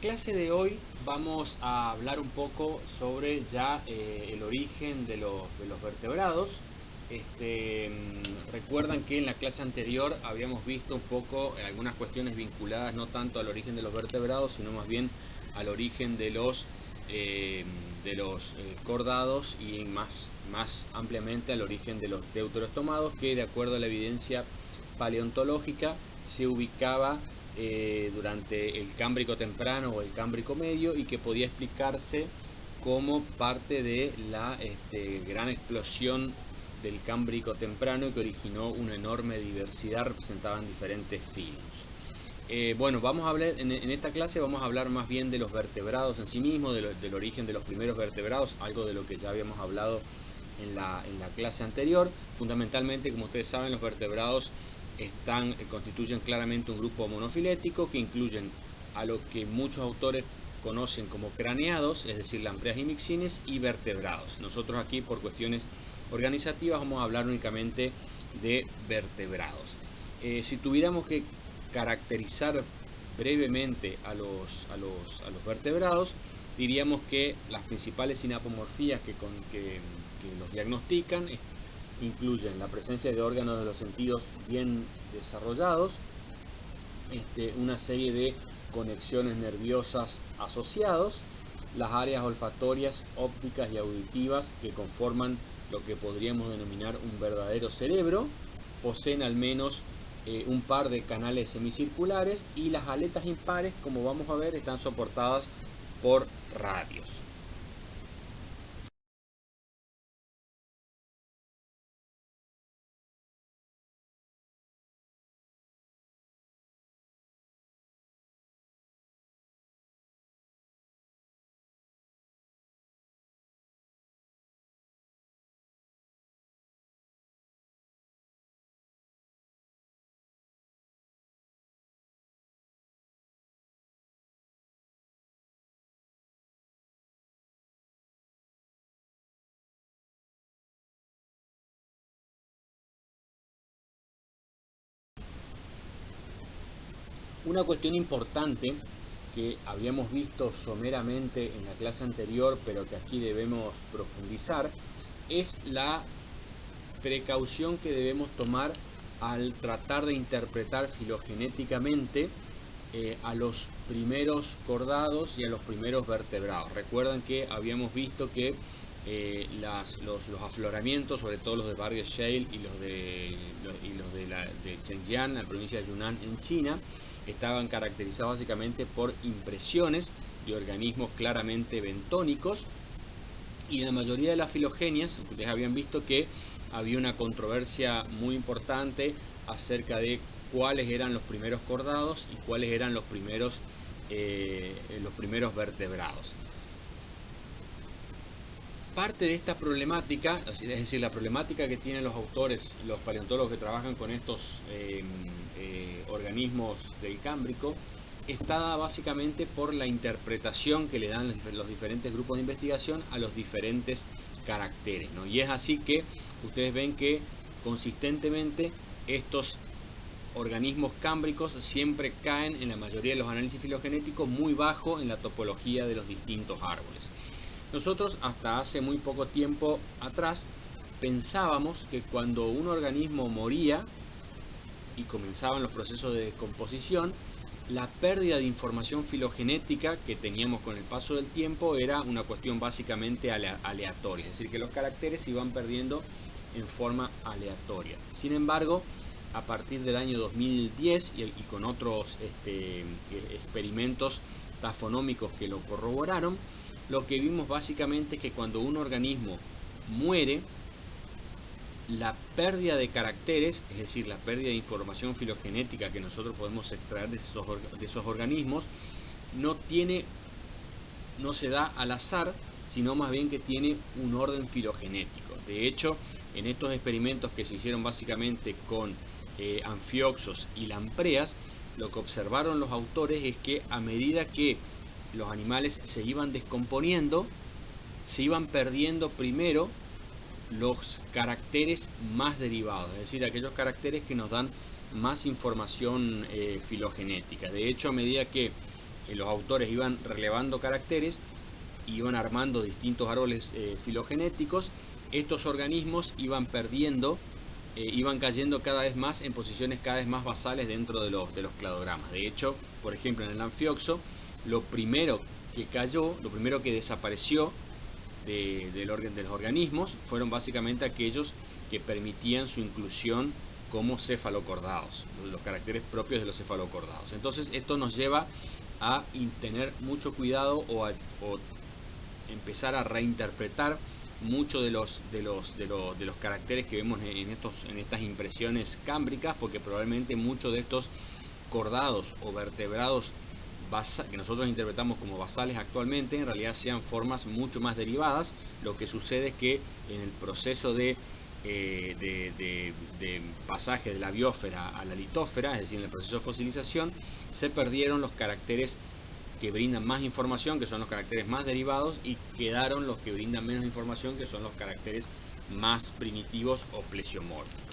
Clase de hoy vamos a hablar un poco sobre ya el origen de los vertebrados. Recuerdan que en la clase anterior habíamos visto un poco algunas cuestiones vinculadas no tanto al origen de los vertebrados, sino más bien al origen de los cordados y más ampliamente al origen de los deuterostomados, que de acuerdo a la evidencia paleontológica se ubicaba durante el Cámbrico temprano o el Cámbrico medio, y que podía explicarse como parte de la gran explosión del Cámbrico temprano, que originó una enorme diversidad representada en diferentes filos. Bueno, vamos a hablar en esta clase vamos a hablar más bien de los vertebrados en sí mismos, del origen de los primeros vertebrados, algo de lo que ya habíamos hablado en la clase anterior. Fundamentalmente, como ustedes saben, los vertebrados constituyen claramente un grupo monofilético que incluyen a lo que muchos autores conocen como craneados, es decir, lampreas y mixines, y vertebrados. Nosotros aquí, por cuestiones organizativas, vamos a hablar únicamente de vertebrados. Si tuviéramos que caracterizar brevemente a los vertebrados, diríamos que las principales sinapomorfías que los diagnostican incluyen la presencia de órganos de los sentidos bien desarrollados, una serie de conexiones nerviosas asociados, las áreas olfatorias, ópticas y auditivas que conforman lo que podríamos denominar un verdadero cerebro, poseen al menos un par de canales semicirculares, y las aletas impares, como vamos a ver, están soportadas por radios. Una cuestión importante que habíamos visto someramente en la clase anterior, pero que aquí debemos profundizar, es la precaución que debemos tomar al tratar de interpretar filogenéticamente a los primeros cordados y a los primeros vertebrados. Recuerdan que habíamos visto que los afloramientos, sobre todo los de Barge Shale y los de Zhejiang, la provincia de Yunnan en China, estaban caracterizados básicamente por impresiones de organismos claramente bentónicos, y en la mayoría de las filogenias ustedes habían visto que había una controversia muy importante acerca de cuáles eran los primeros cordados y cuáles eran los primeros vertebrados. Parte de esta problemática, es decir, la problemática que tienen los autores, los paleontólogos que trabajan con estos organismos del Cámbrico, está dada básicamente por la interpretación que le dan los diferentes grupos de investigación a los diferentes caracteres, ¿no? Y es así que ustedes ven que consistentemente estos organismos cámbricos siempre caen en la mayoría de los análisis filogenéticos muy bajo en la topología de los distintos árboles. Nosotros hasta hace muy poco tiempo atrás pensábamos que cuando un organismo moría y comenzaban los procesos de descomposición, la pérdida de información filogenética que teníamos con el paso del tiempo era una cuestión básicamente aleatoria, es decir, que los caracteres se iban perdiendo en forma aleatoria. Sin embargo, a partir del año 2010 y con otros experimentos tafonómicos que lo corroboraron, lo que vimos básicamente es que cuando un organismo muere, la pérdida de caracteres, es decir, la pérdida de información filogenética que nosotros podemos extraer de esos organismos, no se da al azar, sino más bien que tiene un orden filogenético. De hecho, en estos experimentos que se hicieron básicamente con anfioxos y lampreas, lo que observaron los autores es que a medida que los animales se iban descomponiendo, se iban perdiendo primero los caracteres más derivados, es decir, aquellos caracteres que nos dan más información filogenética. De hecho, a medida que los autores iban relevando caracteres, iban armando distintos árboles filogenéticos, estos organismos iban perdiendo, iban cayendo cada vez más en posiciones cada vez más basales dentro de los cladogramas. De hecho, por ejemplo, en el anfioxo, lo primero que cayó, lo primero que desapareció de los organismos fueron básicamente aquellos que permitían su inclusión como cefalocordados, los caracteres propios de los cefalocordados. Entonces esto nos lleva a tener mucho cuidado o empezar a reinterpretar muchos de los caracteres que vemos en estas impresiones cámbricas, porque probablemente muchos de estos cordados o vertebrados que nosotros interpretamos como basales actualmente en realidad sean formas mucho más derivadas. Lo que sucede es que en el proceso de pasaje de la biosfera a la litósfera, es decir, en el proceso de fosilización, se perdieron los caracteres que brindan más información, que son los caracteres más derivados, y quedaron los que brindan menos información, que son los caracteres más primitivos o plesiomórficos.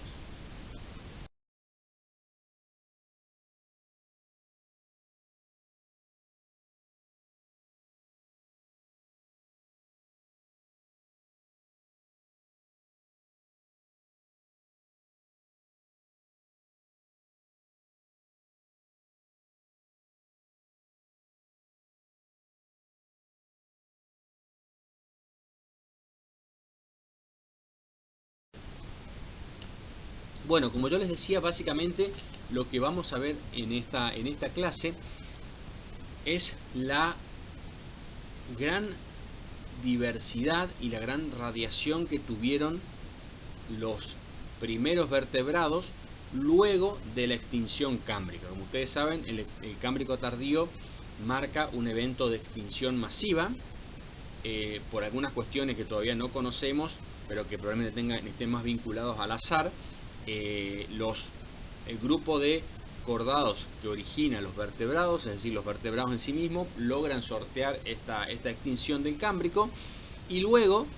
Bueno, como yo les decía, básicamente lo que vamos a ver en esta clase es la gran diversidad y la gran radiación que tuvieron los primeros vertebrados luego de la extinción cámbrica. Como ustedes saben, el cámbrico tardío marca un evento de extinción masiva por algunas cuestiones que todavía no conocemos, pero que probablemente estén más vinculados al azar. El grupo de cordados que origina los vertebrados, es decir, los vertebrados en sí mismos, logran sortear esta extinción del cámbrico, y luego,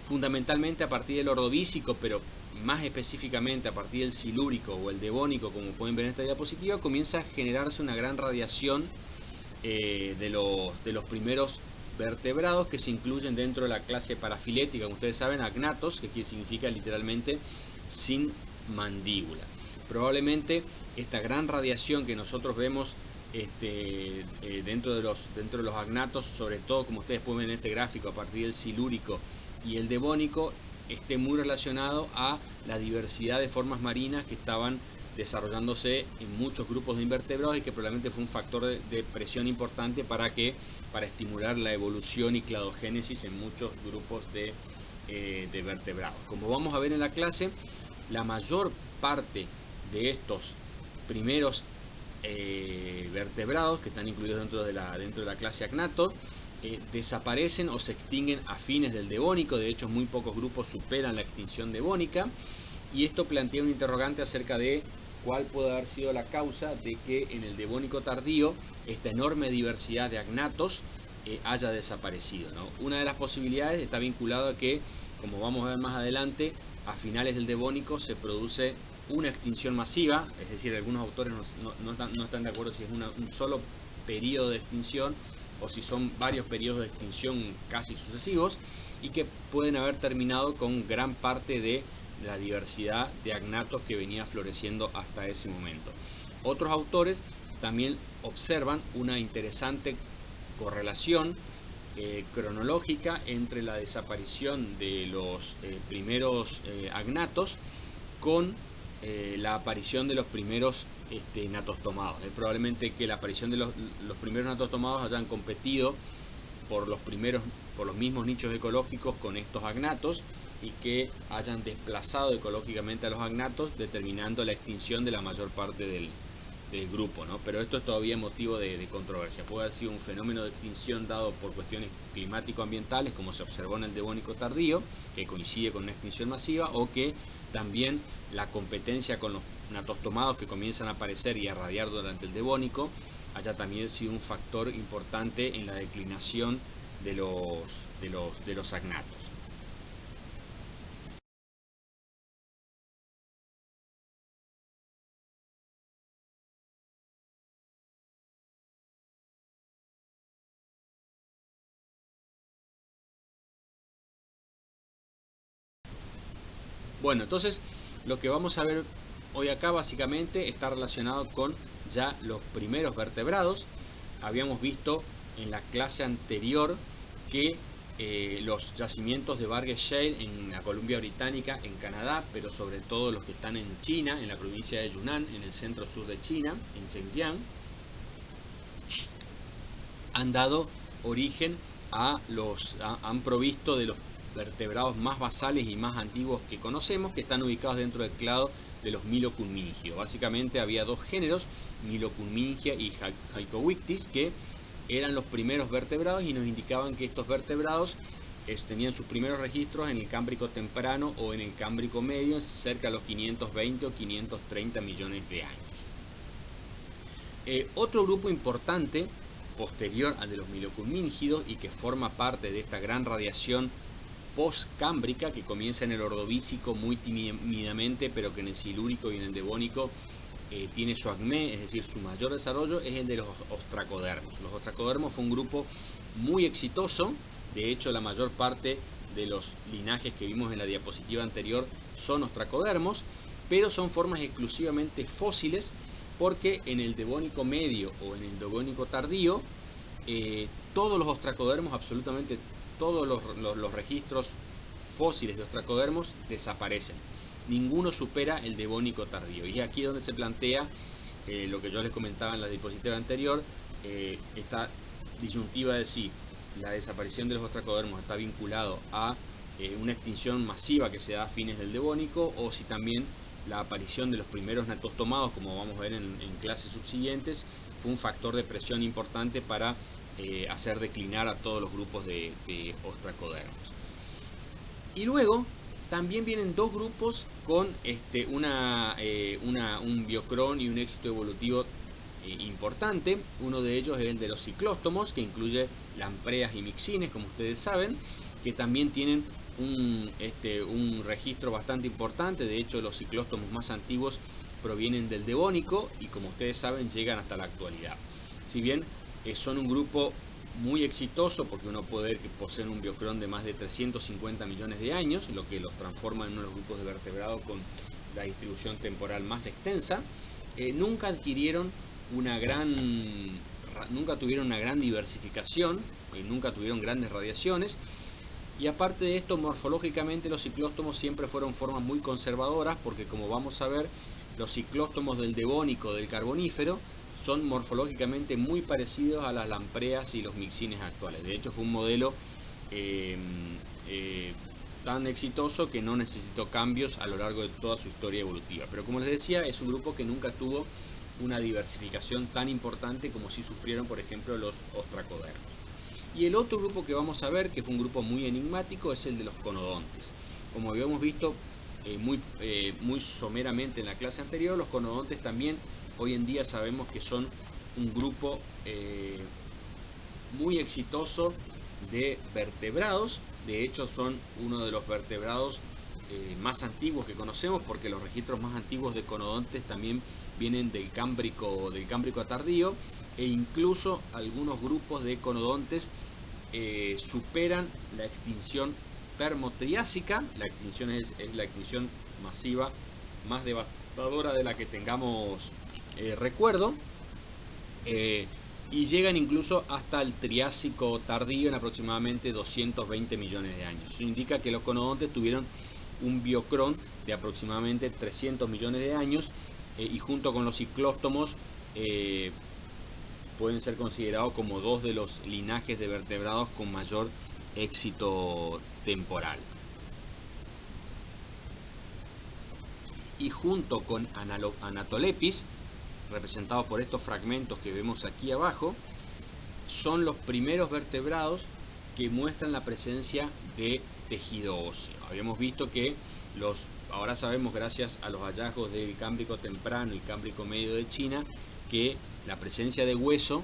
fundamentalmente a partir del ordovícico, pero más específicamente a partir del silúrico o el devónico, como pueden ver en esta diapositiva, comienza a generarse una gran radiación de los primeros vertebrados que se incluyen dentro de la clase parafilética, como ustedes saben, agnatos, que significa literalmente sin mandíbula. Probablemente esta gran radiación que nosotros vemos dentro de los agnatos, sobre todo como ustedes pueden ver en este gráfico, a partir del silúrico y el devónico, esté muy relacionado a la diversidad de formas marinas que estaban desarrollándose en muchos grupos de invertebrados, y que probablemente fue un factor de presión importante para estimular la evolución y cladogénesis en muchos grupos de vertebrados. Como vamos a ver en la clase, la mayor parte de estos primeros vertebrados que están incluidos dentro de la clase agnato desaparecen o se extinguen a fines del devónico. De hecho, muy pocos grupos superan la extinción devónica, y esto plantea un interrogante acerca de cuál puede haber sido la causa de que en el devónico tardío esta enorme diversidad de agnatos haya desaparecido, ¿no? Una de las posibilidades está vinculada a que, como vamos a ver más adelante, a finales del devónico se produce una extinción masiva, es decir, algunos autores no están de acuerdo si es un solo periodo de extinción o si son varios periodos de extinción casi sucesivos, y que pueden haber terminado con gran parte de la diversidad de agnatos que venía floreciendo hasta ese momento. Otros autores también observan una interesante correlación cronológica entre la desaparición de los primeros agnatos con la aparición de los primeros natostomados. Probablemente que la aparición de los primeros natostomados hayan competido por los mismos nichos ecológicos con estos agnatos, y que hayan desplazado ecológicamente a los agnatos, determinando la extinción de la mayor parte del grupo, ¿no? Pero esto es todavía motivo de controversia. Puede haber sido un fenómeno de extinción dado por cuestiones climático-ambientales, como se observó en el devónico tardío, que coincide con una extinción masiva, o que también la competencia con los natostomados que comienzan a aparecer y a radiar durante el devónico haya también sido un factor importante en la declinación de los agnatos. Bueno, entonces lo que vamos a ver hoy acá básicamente está relacionado con ya los primeros vertebrados. Habíamos visto en la clase anterior que los yacimientos de Barge Shale en la Columbia Británica, en Canadá, pero sobre todo los que están en China, en la provincia de Yunnan, en el centro sur de China, en Zhejiang, han dado origen han provisto de los vertebrados más basales y más antiguos que conocemos, que están ubicados dentro del clado de los Mylocunmingios. Básicamente había dos géneros, Mylocunmingia y Hycowictis, que eran los primeros vertebrados y nos indicaban que estos vertebrados tenían sus primeros registros en el Cámbrico temprano o en el Cámbrico medio, cerca de los 520 o 530 millones de años. Otro grupo importante posterior al de los Mylocunmíngidos y que forma parte de esta gran radiación postcámbrica que comienza en el Ordovícico muy tímidamente, pero que en el Silúrico y en el Devónico tiene su acmé, es decir, su mayor desarrollo, es el de los ostracodermos. Los ostracodermos fue un grupo muy exitoso. De hecho, la mayor parte de los linajes que vimos en la diapositiva anterior son ostracodermos, pero son formas exclusivamente fósiles, porque en el Devónico medio o en el Devónico tardío todos los ostracodermos, absolutamente todos los registros fósiles de ostracodermos desaparecen. Ninguno supera el Devónico tardío, y es aquí donde se plantea lo que yo les comentaba en la diapositiva anterior, esta disyuntiva de si la desaparición de los ostracodermos está vinculado a una extinción masiva que se da a fines del Devónico, o si también la aparición de los primeros natostomados, como vamos a ver en clases subsiguientes, fue un factor de presión importante para hacer declinar a todos los grupos de ostracodermos. Y luego también vienen dos grupos con un biocrón y un éxito evolutivo importante. Uno de ellos es el de los ciclóstomos, que incluye lampreas y mixines, como ustedes saben, que también tienen un registro bastante importante. De hecho, los ciclóstomos más antiguos provienen del Devónico y, como ustedes saben, llegan hasta la actualidad. Si bien son un grupo muy exitoso, porque uno puede ver que poseen un biocrón de más de 350 millones de años, lo que los transforma en uno de los grupos de vertebrados con la distribución temporal más extensa, nunca tuvieron una gran diversificación, nunca tuvieron grandes radiaciones. Y aparte de esto, morfológicamente los ciclóstomos siempre fueron formas muy conservadoras, porque, como vamos a ver, los ciclóstomos del Devónico, del Carbonífero, son morfológicamente muy parecidos a las lampreas y los mixines actuales. De hecho, fue un modelo tan exitoso que no necesitó cambios a lo largo de toda su historia evolutiva. Pero, como les decía, es un grupo que nunca tuvo una diversificación tan importante como si sufrieron, por ejemplo, los ostracodermos. Y el otro grupo que vamos a ver, que fue un grupo muy enigmático, es el de los conodontes. Como habíamos visto muy someramente en la clase anterior, los conodontes también hoy en día sabemos que son un grupo muy exitoso de vertebrados. De hecho, son uno de los vertebrados más antiguos que conocemos, porque los registros más antiguos de conodontes también vienen del Cámbrico tardío, e incluso algunos grupos de conodontes superan la extinción permotriásica. La extinción es la extinción masiva más devastadora de la que tengamos recuerdo, y llegan incluso hasta el Triásico tardío en aproximadamente 220 millones de años. Eso indica que los conodontes tuvieron un biocrón de aproximadamente 300 millones de años, y junto con los ciclóstomos pueden ser considerados como dos de los linajes de vertebrados con mayor éxito temporal. Y junto con Anatolepis, representados por estos fragmentos que vemos aquí abajo, son los primeros vertebrados que muestran la presencia de tejido óseo. Habíamos visto que ahora sabemos, gracias a los hallazgos del Cámbrico temprano y Cámbrico medio de China, que la presencia de hueso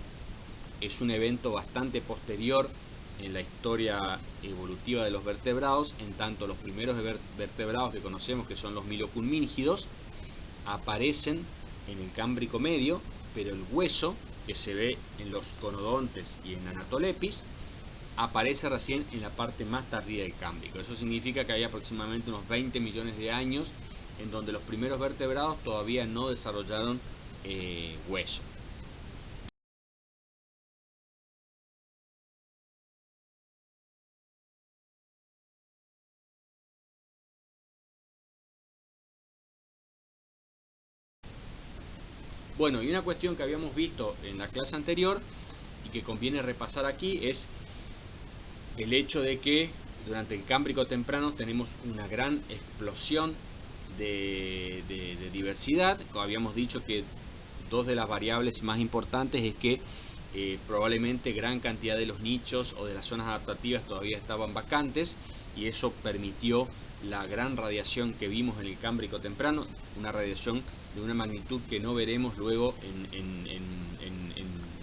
es un evento bastante posterior en la historia evolutiva de los vertebrados, en tanto los primeros vertebrados que conocemos, que son los Mylocunmíngidos, aparecen en el Cámbrico medio, pero el hueso que se ve en los conodontes y en Anatolepis aparece recién en la parte más tardía del Cámbrico. Eso significa que hay aproximadamente unos 20 millones de años en donde los primeros vertebrados todavía no desarrollaron hueso. Bueno, y una cuestión que habíamos visto en la clase anterior y que conviene repasar aquí es el hecho de que durante el Cámbrico temprano tenemos una gran explosión de diversidad. Como habíamos dicho que dos de las variables más importantes es que probablemente gran cantidad de los nichos o de las zonas adaptativas todavía estaban vacantes, y eso permitió la gran radiación que vimos en el Cámbrico temprano, una radiación de una magnitud que no veremos luego en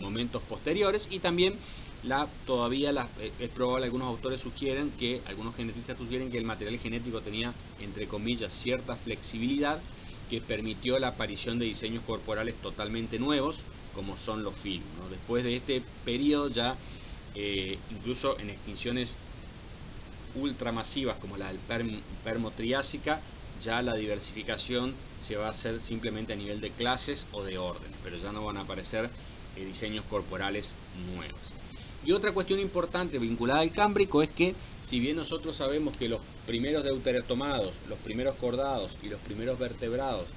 momentos posteriores. Y también es probable, algunos autores sugieren que, algunos genetistas sugieren que el material genético tenía, entre comillas, cierta flexibilidad que permitió la aparición de diseños corporales totalmente nuevos, como son los filios, ¿no? Después de este periodo ya, incluso en extinciones ultramasivas como la del Permo-Triásica, ya la diversificación se va a hacer simplemente a nivel de clases o de órdenes, pero ya no van a aparecer diseños corporales nuevos. Y otra cuestión importante vinculada al Cámbrico es que, si bien nosotros sabemos que los primeros deuteratomados, los primeros cordados y los primeros vertebrados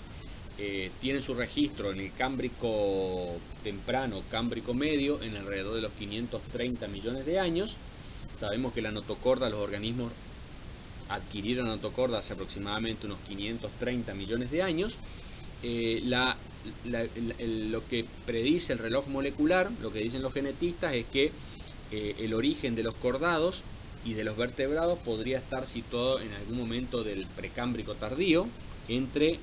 tienen su registro en el Cámbrico temprano, Cámbrico medio, en alrededor de los 530 millones de años, sabemos que la notocorda, los organismos adquirieron notocorda hace aproximadamente unos 530 millones de años. Lo que predice el reloj molecular, lo que dicen los genetistas, es que el origen de los cordados y de los vertebrados podría estar situado en algún momento del precámbrico tardío, entre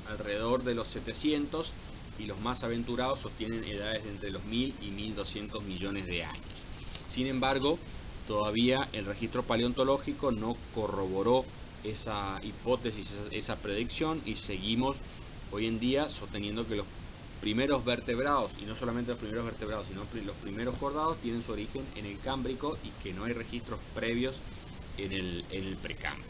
alrededor de los 700, y los más aventurados sostienen edades de entre los 1000 y 1200 millones de años. Sin embargo, todavía el registro paleontológico no corroboró esa hipótesis, esa predicción, y seguimos hoy en día sosteniendo que los primeros vertebrados, y no solamente los primeros vertebrados, sino los primeros cordados, tienen su origen en el Cámbrico y que no hay registros previos en el precámbrico.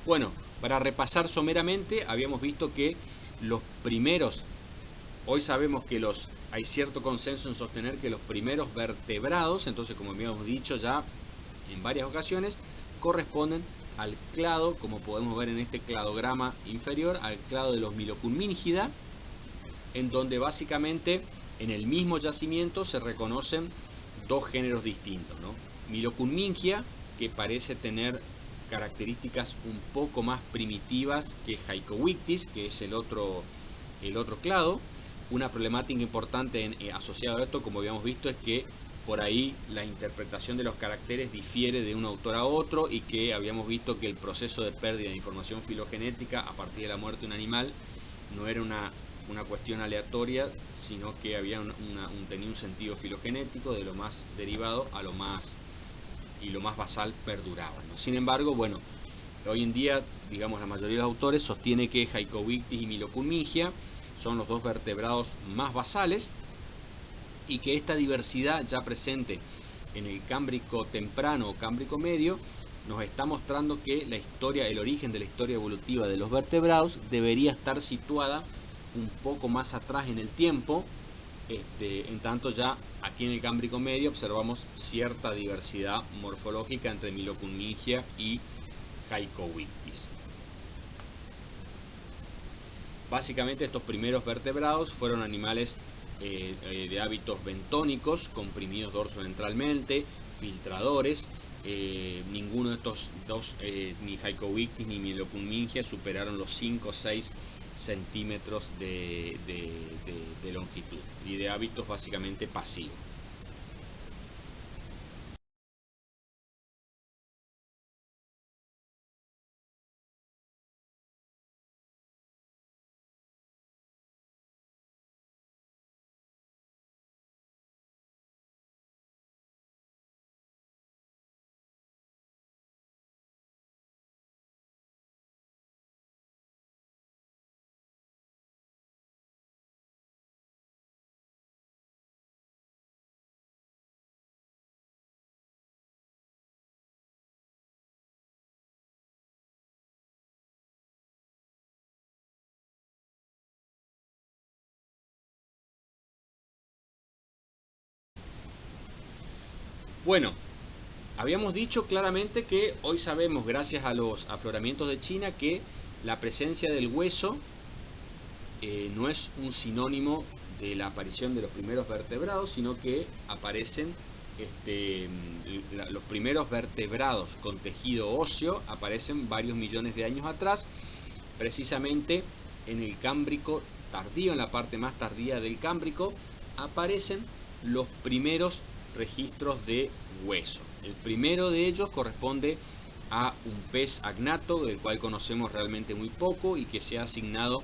Bueno, para repasar someramente, habíamos visto que los primeros, hoy sabemos que hay cierto consenso en sostener que los primeros vertebrados, entonces, como habíamos dicho ya en varias ocasiones, corresponden al clado, como podemos ver en este cladograma inferior, al clado de los Mylocunmingidae, en donde básicamente en el mismo yacimiento se reconocen dos géneros distintos, ¿no? Mylocunmingia, que parece tener características un poco más primitivas que Hycowictis, que es el otro clado. Una problemática importante asociada a esto, como habíamos visto, es que por ahí la interpretación de los caracteres difiere de un autor a otro, y que habíamos visto que el proceso de pérdida de información filogenética a partir de la muerte de un animal no era una cuestión aleatoria, sino que había tenía un sentido filogenético, de lo más derivado a lo más basal perduraba, ¿no? Sin embargo, bueno, hoy en día, digamos, la mayoría de los autores sostiene que Hycowictis y Mylocunmingia son los dos vertebrados más basales, y que esta diversidad ya presente en el Cámbrico temprano o Cámbrico medio nos está mostrando que el origen de la historia evolutiva de los vertebrados debería estar situada un poco más atrás en el tiempo. En tanto, ya aquí en el Cámbrico medio observamos cierta diversidad morfológica entre Mylocunmingia y Hycowictis. Básicamente estos primeros vertebrados fueron animales de hábitos bentónicos, comprimidos dorsoventralmente, filtradores. Ninguno de estos dos, ni Hycovictis ni Mielopulmingia, superaron los 5 o 6 centímetros de longitud, y de hábitos básicamente pasivos. Bueno, habíamos dicho claramente que hoy sabemos, gracias a los afloramientos de China, que la presencia del hueso no es un sinónimo de la aparición de los primeros vertebrados, sino que aparecen los primeros vertebrados con tejido óseo aparecen varios millones de años atrás, precisamente en el Cámbrico tardío, en la parte más tardía del Cámbrico, aparecen los primeros registros de hueso. El primero de ellos corresponde a un pez agnato, del cual conocemos realmente muy poco y que se ha asignado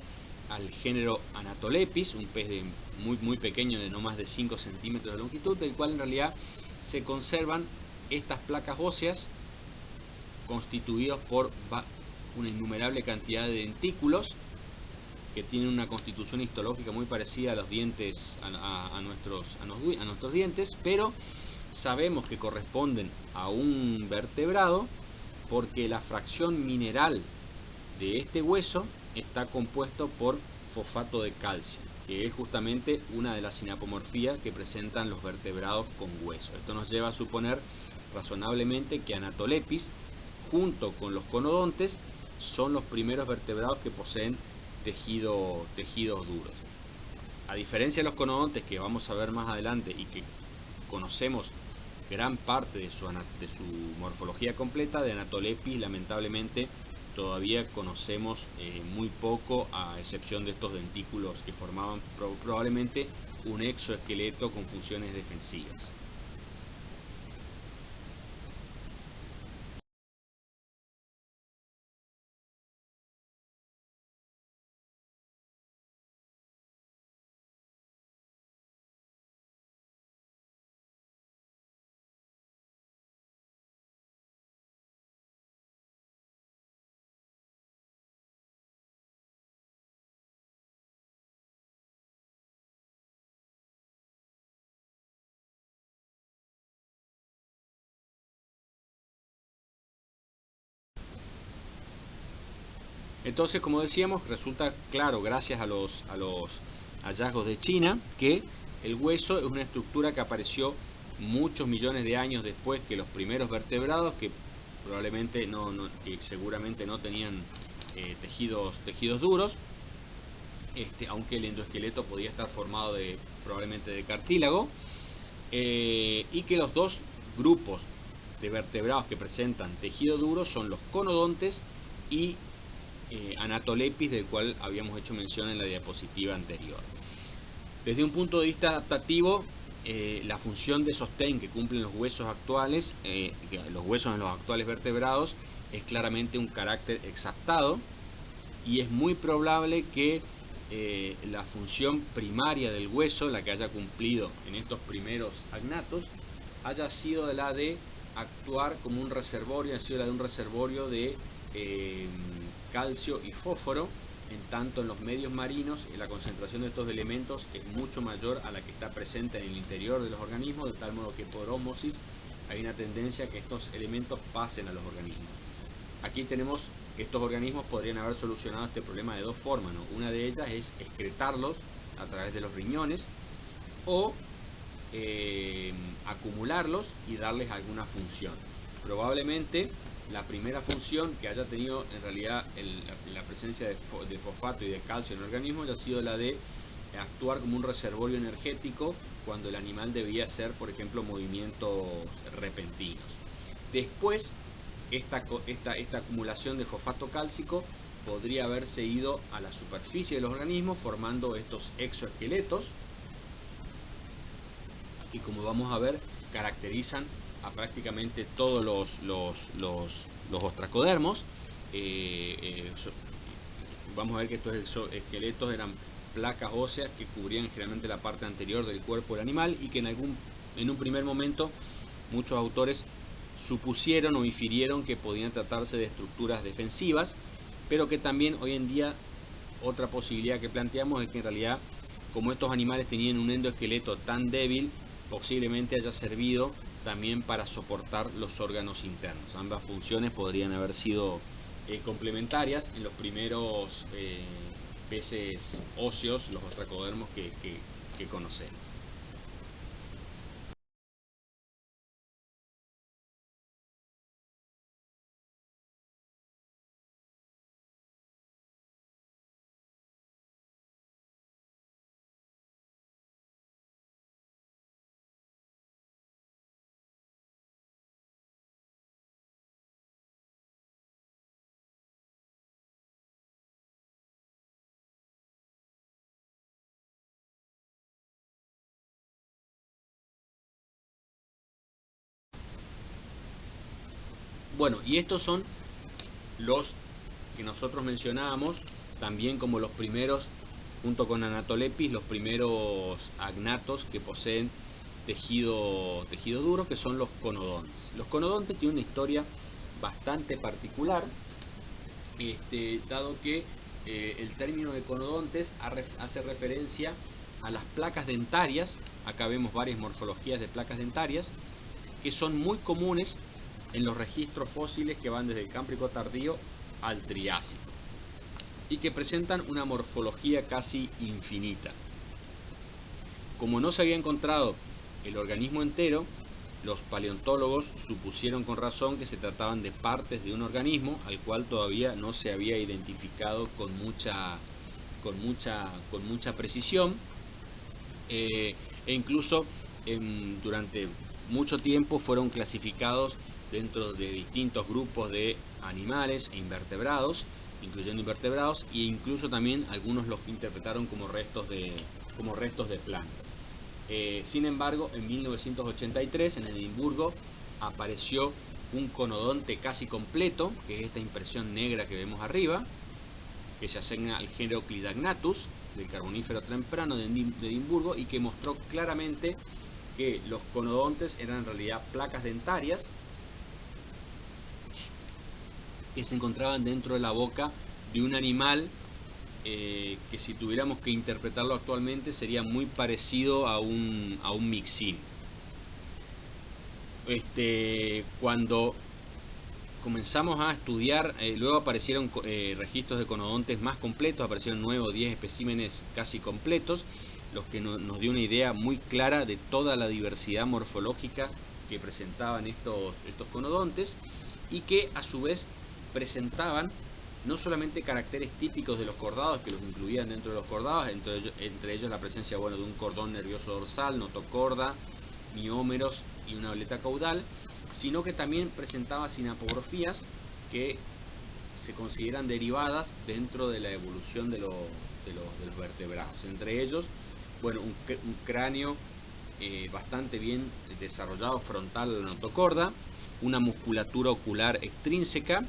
al género Anatolepis, un pez muy pequeño, de no más de 5 centímetros de longitud, del cual en realidad se conservan estas placas óseas constituidos por una innumerable cantidad de dentículos que tienen una constitución histológica muy parecida a los dientes, a nuestros dientes, pero sabemos que corresponden a un vertebrado porque la fracción mineral de este hueso está compuesto por fosfato de calcio, que es justamente una de las sinapomorfías que presentan los vertebrados con hueso. Esto nos lleva a suponer razonablemente que Anatolepis, junto con los conodontes, son los primeros vertebrados que poseen tejidos duros. A diferencia de los conodontes, que vamos a ver más adelante y que conocemos gran parte de su morfología completa, de Anatolepis lamentablemente todavía conocemos muy poco, a excepción de estos dentículos que formaban probablemente un exoesqueleto con funciones defensivas. Entonces, como decíamos, resulta claro, gracias a los hallazgos de China, que el hueso es una estructura que apareció muchos millones de años después que los primeros vertebrados, que probablemente que seguramente no tenían tejidos duros, aunque el endoesqueleto podía estar formado probablemente de cartílago, y que los dos grupos de vertebrados que presentan tejido duro son los conodontes y Anatolepis, del cual habíamos hecho mención en la diapositiva anterior. Desde un punto de vista adaptativo, la función de sostén que cumplen los huesos actuales, los huesos en los actuales vertebrados, es claramente un carácter exaptado, y es muy probable que la función primaria del hueso, la que haya cumplido en estos primeros agnatos, haya sido la de actuar como un reservorio, ha sido la de un reservorio de calcio y fósforo, en tanto en los medios marinos la concentración de estos elementos es mucho mayor a la que está presente en el interior de los organismos, de tal modo que por ósmosis hay una tendencia a que estos elementos pasen a los organismos. Aquí tenemos, estos organismos podrían haber solucionado este problema de dos formas, ¿no? Una de ellas es excretarlos a través de los riñones, o acumularlos y darles alguna función. Probablemente la primera función que haya tenido en realidad la presencia de fosfato y de calcio en el organismo haya sido la de actuar como un reservorio energético cuando el animal debía hacer, por ejemplo, movimientos repentinos. Después, esta acumulación de fosfato cálcico podría haberse ido a la superficie de los organismos formando estos exoesqueletos que, como vamos a ver, caracterizan a prácticamente todos los ostracodermos. Vamos a ver que estos exoesqueletos eran placas óseas que cubrían generalmente la parte anterior del cuerpo del animal y que en un primer momento muchos autores supusieron o infirieron que podían tratarse de estructuras defensivas, pero que también hoy en día otra posibilidad que planteamos es que en realidad, como estos animales tenían un endoesqueleto tan débil, posiblemente haya servido también para soportar los órganos internos. Ambas funciones podrían haber sido complementarias en los primeros peces óseos, los ostracodermos que conocemos. Bueno, y estos son los que nosotros mencionábamos también como los primeros, junto con Anatolepis, los primeros agnatos que poseen tejido duro, que son los conodontes. Los conodontes tienen una historia bastante particular, dado que el término de conodontes hace referencia a las placas dentarias. Acá vemos varias morfologías de placas dentarias que son muy comunes en los registros fósiles que van desde el Cámbrico tardío al Triásico y que presentan una morfología casi infinita. Como no se había encontrado el organismo entero, los paleontólogos supusieron con razón que se trataban de partes de un organismo al cual todavía no se había identificado con mucha precisión, e incluso durante mucho tiempo fueron clasificados dentro de distintos grupos de animales e invertebrados, incluyendo invertebrados, e incluso también algunos los interpretaron como restos de plantas. Sin embargo, en 1983 en Edimburgo apareció un conodonte casi completo, que es esta impresión negra que vemos arriba, que se asigna al género Clidagnatus del Carbonífero temprano de Edimburgo, y que mostró claramente que los conodontes eran en realidad placas dentarias que se encontraban dentro de la boca de un animal que, si tuviéramos que interpretarlo actualmente, sería muy parecido a un mixín. Cuando comenzamos a estudiar, luego aparecieron registros de conodontes más completos, aparecieron 9 o 10 especímenes casi completos, los que nos dio una idea muy clara de toda la diversidad morfológica que presentaban estos conodontes, y que a su vez presentaban no solamente caracteres típicos de los cordados, que los incluían dentro de los cordados, entre ellos la presencia de un cordón nervioso dorsal, notocorda, miómeros y una aleta caudal, sino que también presentaba sinapografías que se consideran derivadas dentro de la evolución de los vertebrados. Entre ellos, un cráneo bastante bien desarrollado frontal a la notocorda, una musculatura ocular extrínseca,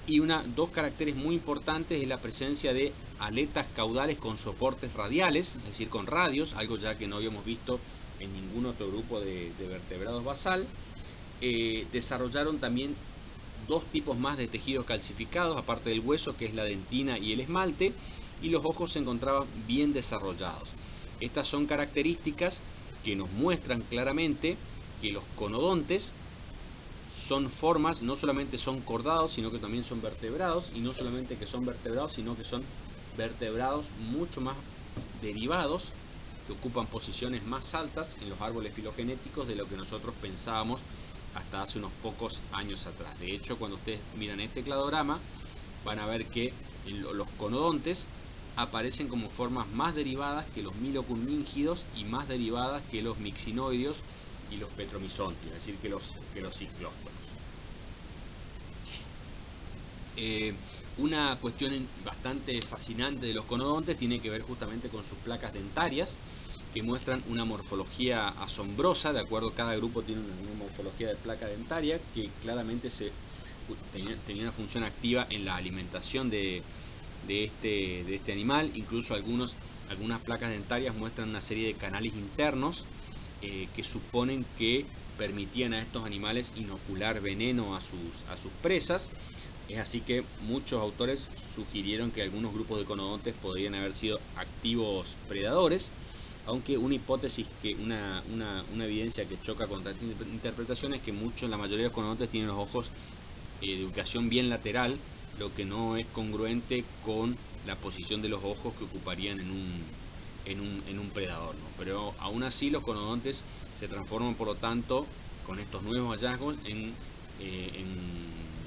y dos caracteres muy importantes es la presencia de aletas caudales con soportes radiales, es decir, con radios, algo ya que no habíamos visto en ningún otro grupo de vertebrados basal. Desarrollaron también dos tipos más de tejidos calcificados, aparte del hueso, que es la dentina y el esmalte, y los ojos se encontraban bien desarrollados. Estas son características que nos muestran claramente que los conodontes son formas, no solamente son cordados, sino que también son vertebrados, y no solamente que son vertebrados, sino que son vertebrados mucho más derivados, que ocupan posiciones más altas en los árboles filogenéticos de lo que nosotros pensábamos hasta hace unos pocos años atrás. De hecho, cuando ustedes miran este cladograma, van a ver que los conodontes aparecen como formas más derivadas que los milocunmíngidos y más derivadas que los mixinoideos y los petromizontios, es decir, que los ciclóstonos. Una cuestión bastante fascinante de los conodontes tiene que ver justamente con sus placas dentarias, que muestran una morfología asombrosa. De acuerdo, cada grupo tiene una morfología de placa dentaria que claramente tenía una función activa en la alimentación de este animal. Incluso algunas placas dentarias muestran una serie de canales internos que suponen que permitían a estos animales inocular veneno a sus presas. Es así que muchos autores sugirieron que algunos grupos de conodontes podrían haber sido activos predadores, aunque una hipótesis, una evidencia que choca contra esta interpretación es que la mayoría de los conodontes tienen los ojos de ubicación bien lateral, lo que no es congruente con la posición de los ojos que ocuparían en un predador, ¿no? Pero aún así los conodontes se transforman, por lo tanto, con estos nuevos hallazgos en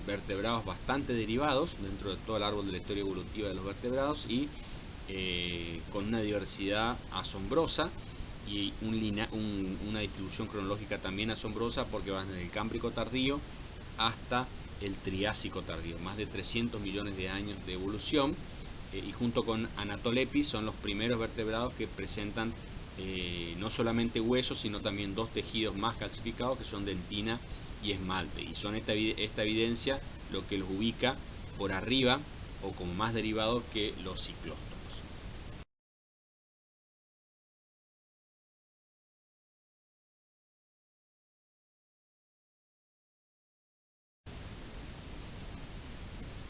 vertebrados bastante derivados dentro de todo el árbol de la historia evolutiva de los vertebrados, y con una diversidad asombrosa y una distribución cronológica también asombrosa, porque van desde el Cámbrico tardío hasta el Triásico tardío, más de 300 millones de años de evolución, y junto con Anatolepis son los primeros vertebrados que presentan no solamente huesos, sino también dos tejidos más calcificados, que son dentina y esmalte, y son esta evidencia lo que los ubica por arriba o como más derivados que los ciclóstonos.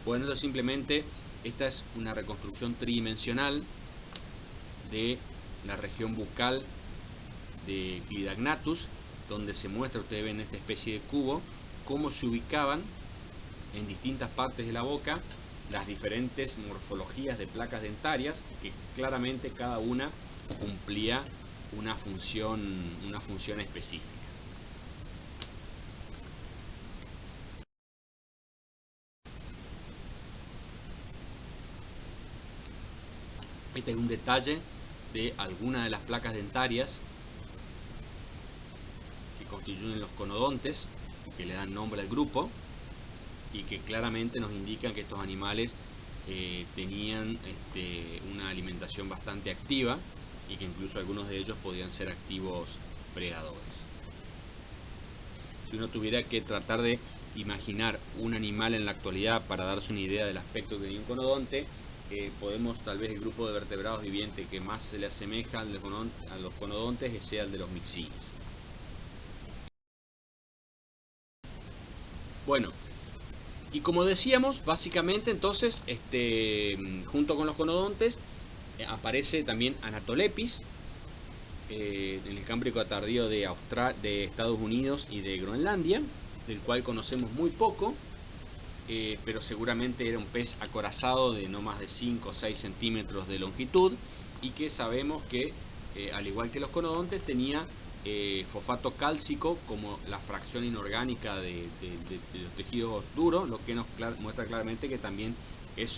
Bueno, esta es una reconstrucción tridimensional de la región bucal de Clidagnatus, donde se muestra, ustedes ven esta especie de cubo, cómo se ubicaban en distintas partes de la boca las diferentes morfologías de placas dentarias, que claramente cada una cumplía una función específica. Este es un detalle de algunas de las placas dentarias que constituyen los conodontes, que le dan nombre al grupo, y que claramente nos indican que estos animales tenían una alimentación bastante activa, y que incluso algunos de ellos podían ser activos predadores. Si uno tuviera que tratar de imaginar un animal en la actualidad para darse una idea del aspecto que tiene un conodonte, podemos, tal vez el grupo de vertebrados vivientes que más se le asemeja a los conodontes sea el de los mixines. Bueno, y como decíamos, básicamente entonces, junto con los conodontes, aparece también Anatolepis, en el Cámbrico tardío de Estados Unidos y de Groenlandia, del cual conocemos muy poco, pero seguramente era un pez acorazado de no más de 5 o 6 centímetros de longitud, y que sabemos que, al igual que los conodontes, tenía fosfato cálcico como la fracción inorgánica de los tejidos duros, lo que nos muestra claramente que también es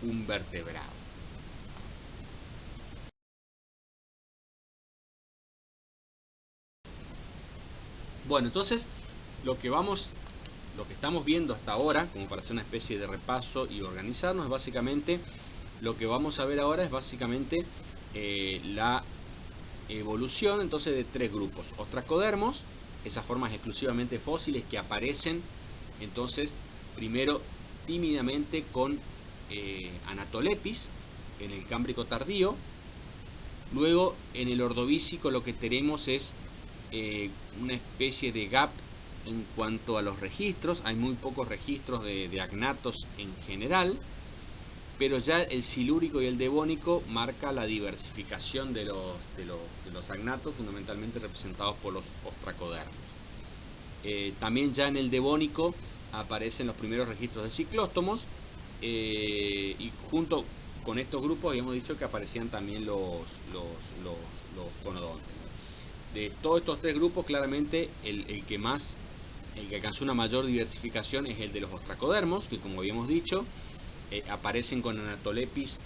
un vertebrado. Bueno, entonces lo que estamos viendo hasta ahora, como para hacer una especie de repaso y organizarnos, básicamente lo que vamos a ver ahora es básicamente la evolución entonces de tres grupos: ostracodermos, esas formas exclusivamente fósiles que aparecen entonces primero tímidamente con Anatolepis en el Cámbrico tardío. Luego en el Ordovícico lo que tenemos es una especie de gap en cuanto a los registros. Hay muy pocos registros de agnatos en general, pero ya el silúrico y el devónico marca la diversificación de los agnatos, fundamentalmente representados por los ostracodermos. También ya en el devónico aparecen los primeros registros de ciclóstomos, y junto con estos grupos habíamos dicho que aparecían también los conodontes, ¿no? De todos estos tres grupos, claramente el que más El que alcanzó una mayor diversificación es el de los ostracodermos, que como habíamos dicho, aparecen con anatolepis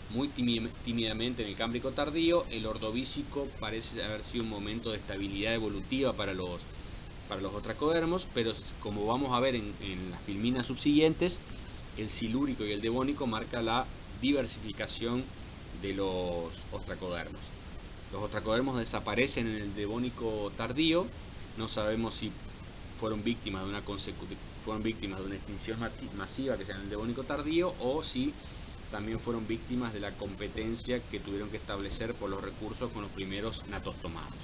muy tímidamente en el Cámbrico tardío. El Ordovícico parece haber sido un momento de estabilidad evolutiva para los ostracodermos, pero como vamos a ver en las filminas subsiguientes, el silúrico y el devónico marca la diversificación de los ostracodermos. Los ostracodermos desaparecen en el devónico tardío. No sabemos si fueron víctimas de una extinción masiva que sea en el devónico tardío, o si también fueron víctimas de la competencia que tuvieron que establecer por los recursos con los primeros natostomados.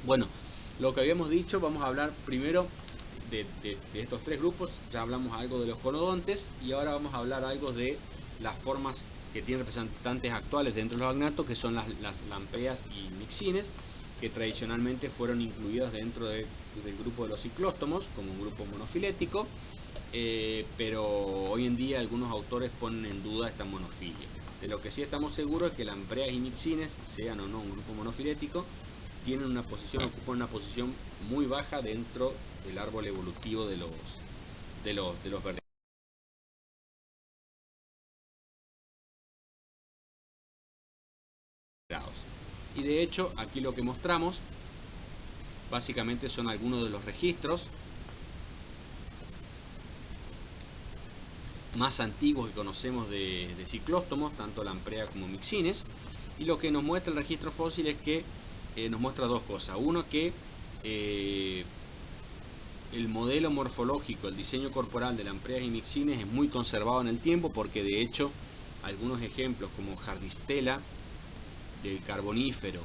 Bueno, lo que habíamos dicho, vamos a hablar primero de estos tres grupos. Ya hablamos algo de los conodontes y ahora vamos a hablar algo de las formas que tienen representantes actuales dentro de los agnatos, que son las lampreas y mixines, que tradicionalmente fueron incluidas dentro del grupo de los ciclóstomos como un grupo monofilético, pero hoy en día algunos autores ponen en duda esta monofilia. De lo que sí estamos seguros es que lampreas y mixines, sean o no un grupo monofilético, ocupan una posición muy baja dentro del árbol evolutivo de los vertebrados. Y de hecho, aquí lo que mostramos básicamente son algunos de los registros más antiguos que conocemos de ciclóstomos, tanto lamprea como mixines. Y lo que nos muestra el registro fósil es que nos muestra dos cosas. Uno, que el modelo morfológico, el diseño corporal de lampreas y mixines es muy conservado en el tiempo, porque de hecho algunos ejemplos como Jardistela del Carbonífero,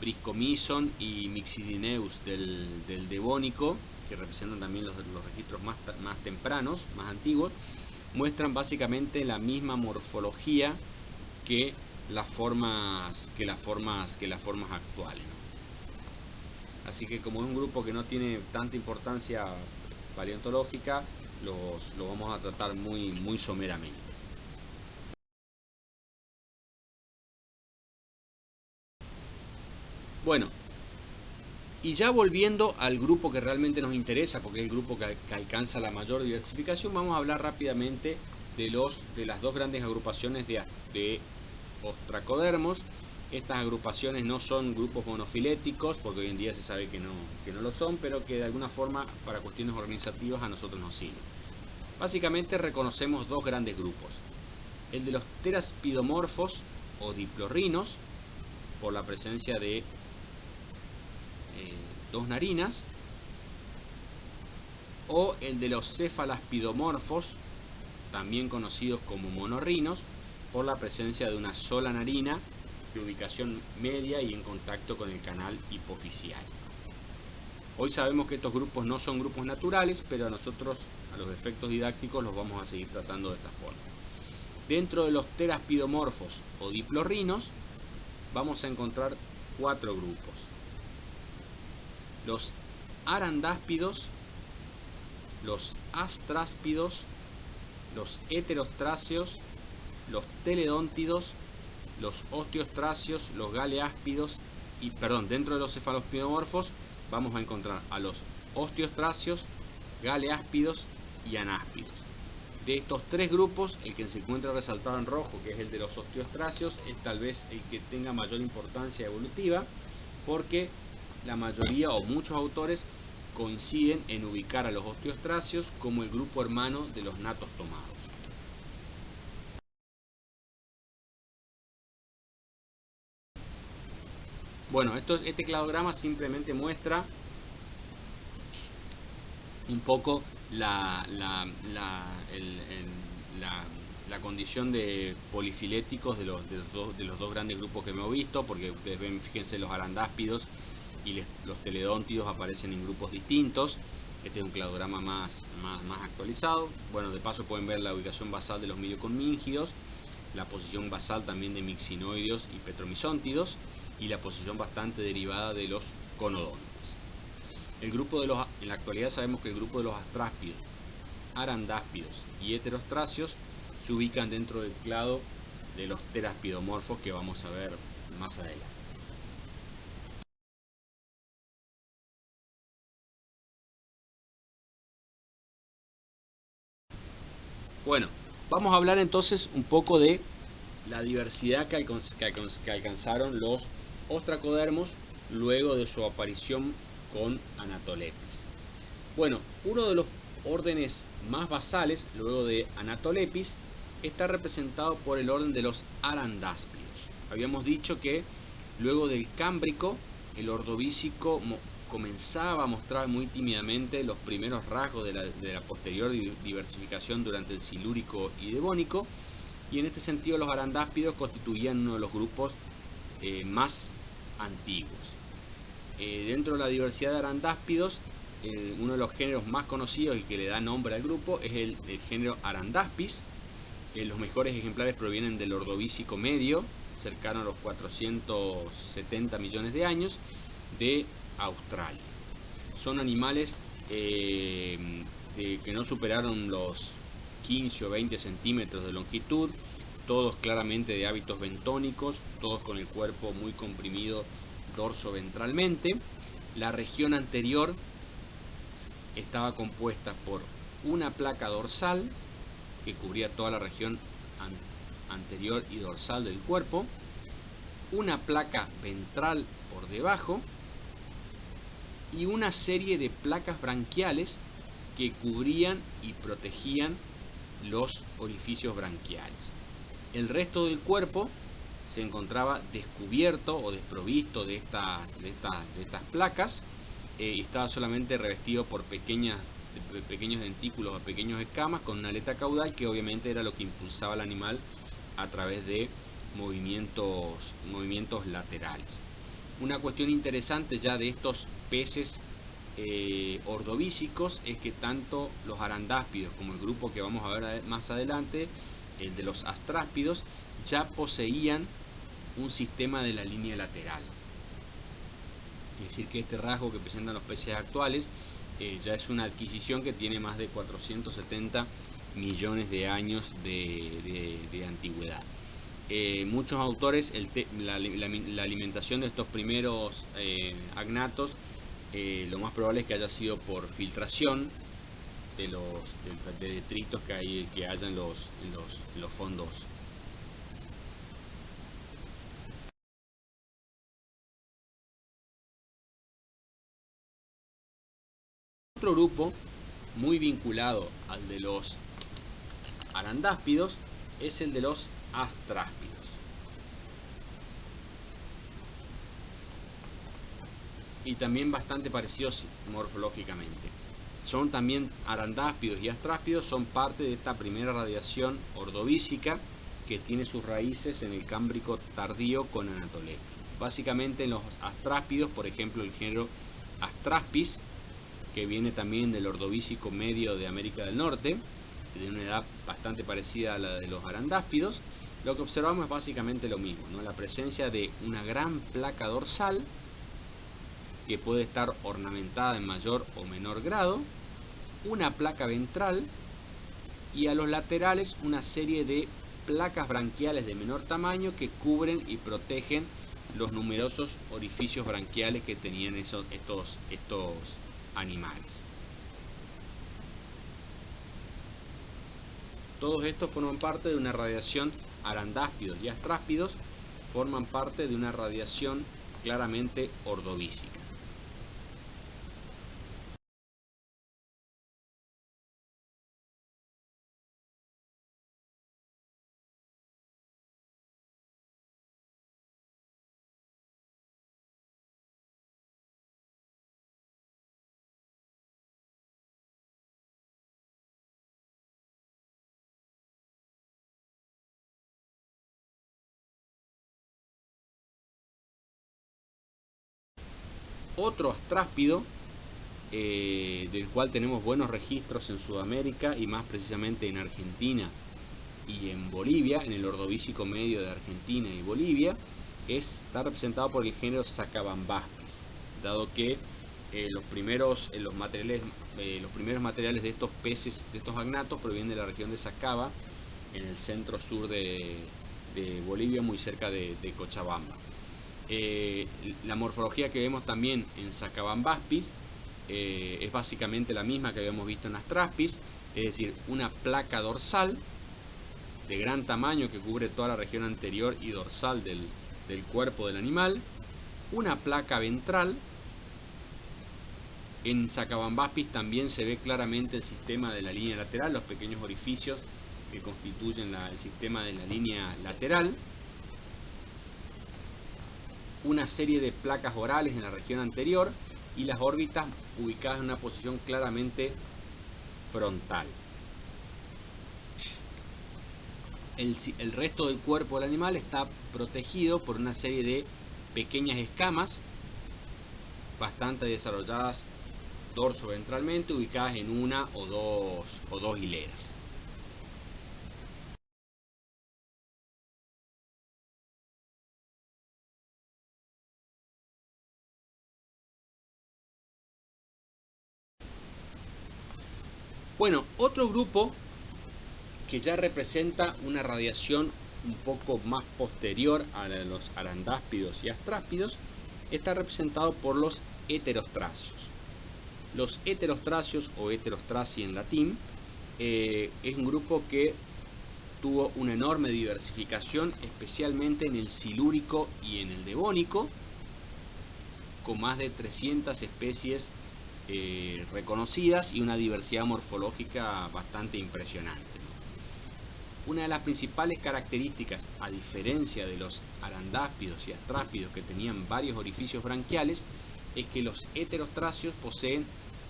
Priscomyson y Mixidineus del Devónico, que representan también los registros más tempranos, más antiguos, muestran básicamente la misma morfología que las formas actuales, ¿no? Así que como es un grupo que no tiene tanta importancia paleontológica, lo vamos a tratar muy someramente. Bueno, y ya volviendo al grupo que realmente nos interesa, porque es el grupo que alcanza la mayor diversificación, vamos a hablar rápidamente de las dos grandes agrupaciones de ostracodermos. Estas agrupaciones no son grupos monofiléticos, porque hoy en día se sabe que no lo son, pero que de alguna forma para cuestiones organizativas a nosotros nos sirven. Básicamente reconocemos dos grandes grupos: el de los teraspidomorfos o diplorrinos, por la presencia de dos narinas, o el de los cefalaspidomorfos, también conocidos como monorrinos, por la presencia de una sola narina de ubicación media y en contacto con el canal hipofisial. Hoy sabemos que estos grupos no son grupos naturales, pero a nosotros, a los efectos didácticos, los vamos a seguir tratando de esta forma. Dentro de los teraspidomorfos o diplorrinos vamos a encontrar cuatro grupos: los arandáspidos, los astráspidos, los heterostráceos, los teledóntidos, los osteostráceos, los galeáspidos y, dentro de los cefalospidomorfos vamos a encontrar a los osteostráceos, galeáspidos y anáspidos. De estos tres grupos, el que se encuentra resaltado en rojo, que es el de los osteostráceos, es tal vez el que tenga mayor importancia evolutiva, porque la mayoría o muchos autores coinciden en ubicar a los osteostráceos como el grupo hermano de los natostomados. Bueno, este cladograma simplemente muestra un poco la condición de polifiléticos de los dos grandes grupos que hemos visto, porque ustedes ven, fíjense, los arandáspidos y los teledóntidos aparecen en grupos distintos. Este es un cladograma más actualizado. Bueno, de paso pueden ver la ubicación basal de los milioconmíngidos, la posición basal también de mixinoideos y petromizóntidos, y la posición bastante derivada de los conodontes. En la actualidad sabemos que el grupo de los astráspidos, arandáspidos y heterostráceos se ubican dentro del clado de los teraspidomorfos que vamos a ver más adelante. Bueno, vamos a hablar entonces un poco de la diversidad que alcanzaron los ostracodermos luego de su aparición con Anatolepis. Bueno, uno de los órdenes más basales, luego de Anatolepis, está representado por el orden de los arandáspidos. Habíamos dicho que luego del Cámbrico, el Ordovícico comenzaba a mostrar muy tímidamente los primeros rasgos de la posterior diversificación durante el Silúrico y Devónico, y en este sentido los arandáspidos constituían uno de los grupos más antiguos. Dentro de la diversidad de arandáspidos, uno de los géneros más conocidos y que le da nombre al grupo es el género Arandaspis. Los mejores ejemplares provienen del Ordovícico medio, cercano a los 470 millones de años, de Australia. Son animales que no superaron los 15 o 20 centímetros de longitud, todos claramente de hábitos bentónicos, todos con el cuerpo muy comprimido dorso-ventralmente. La región anterior estaba compuesta por una placa dorsal que cubría toda la región anterior y dorsal del cuerpo, una placa ventral por debajo y una serie de placas branquiales que cubrían y protegían los orificios branquiales. El resto del cuerpo se encontraba descubierto o desprovisto de estas placas, y estaba solamente revestido por pequeños dentículos o pequeños escamas con una aleta caudal que obviamente era lo que impulsaba al animal a través de movimientos laterales. Una cuestión interesante ya de estos peces ordovícicos es que tanto los arandáspidos como el grupo que vamos a ver más adelante, el de los astráspidos, ya poseían un sistema de la línea lateral. Es decir, que este rasgo que presentan los peces actuales ya es una adquisición que tiene más de 470 millones de años de antigüedad. Muchos autores, la alimentación de estos primeros agnatos, lo más probable es que haya sido por filtración de detritos que haya en los fondos. Otro grupo muy vinculado al de los arandáspidos es el de los astráspidos. Y también bastante parecidos morfológicamente. Son también arandáspidos y astráspidos, son parte de esta primera radiación ordovícica que tiene sus raíces en el Cámbrico tardío con Anatolepis. Básicamente en los astráspidos, por ejemplo el género Astraspis, que viene también del Ordovícico medio de América del Norte, de una edad bastante parecida a la de los arandáspidos, lo que observamos es básicamente lo mismo, ¿no? La presencia de una gran placa dorsal que puede estar ornamentada en mayor o menor grado, una placa ventral y a los laterales una serie de placas branquiales de menor tamaño que cubren y protegen los numerosos orificios branquiales que tenían estos animales. Todos estos forman parte de una radiación, arandáspidos y astráspidos forman parte de una radiación claramente ordovícica. Otro astráspido del cual tenemos buenos registros en Sudamérica y más precisamente en Argentina y en Bolivia, en el Ordovícico medio de Argentina y Bolivia, está representado por el género Sacabambaspis, dado que los primeros materiales de estos peces, de estos agnatos, provienen de la región de Sacaba, en el centro sur de Bolivia, muy cerca de Cochabamba. La morfología que vemos también en Sacabambaspis es básicamente la misma que habíamos visto en Astraspis, es decir, una placa dorsal de gran tamaño que cubre toda la región anterior y dorsal del cuerpo del animal, una placa ventral. En Sacabambaspis también se ve claramente el sistema de la línea lateral, los pequeños orificios que constituyen el sistema de la línea lateral, una serie de placas orales en la región anterior y las órbitas ubicadas en una posición claramente frontal. El resto del cuerpo del animal está protegido por una serie de pequeñas escamas bastante desarrolladas dorso-ventralmente, ubicadas en una o dos hileras. Bueno, otro grupo que ya representa una radiación un poco más posterior a la de los arandáspidos y astráspidos está representado por los heterostráceos. Los heterostráceos, o heterostraci en latín, es un grupo que tuvo una enorme diversificación, especialmente en el silúrico y en el devónico, con más de 300 especies reconocidas y una diversidad morfológica bastante impresionante. Una de las principales características, a diferencia de los arandáspidos y astráspidos que tenían varios orificios branquiales, es que los heterostráceos poseen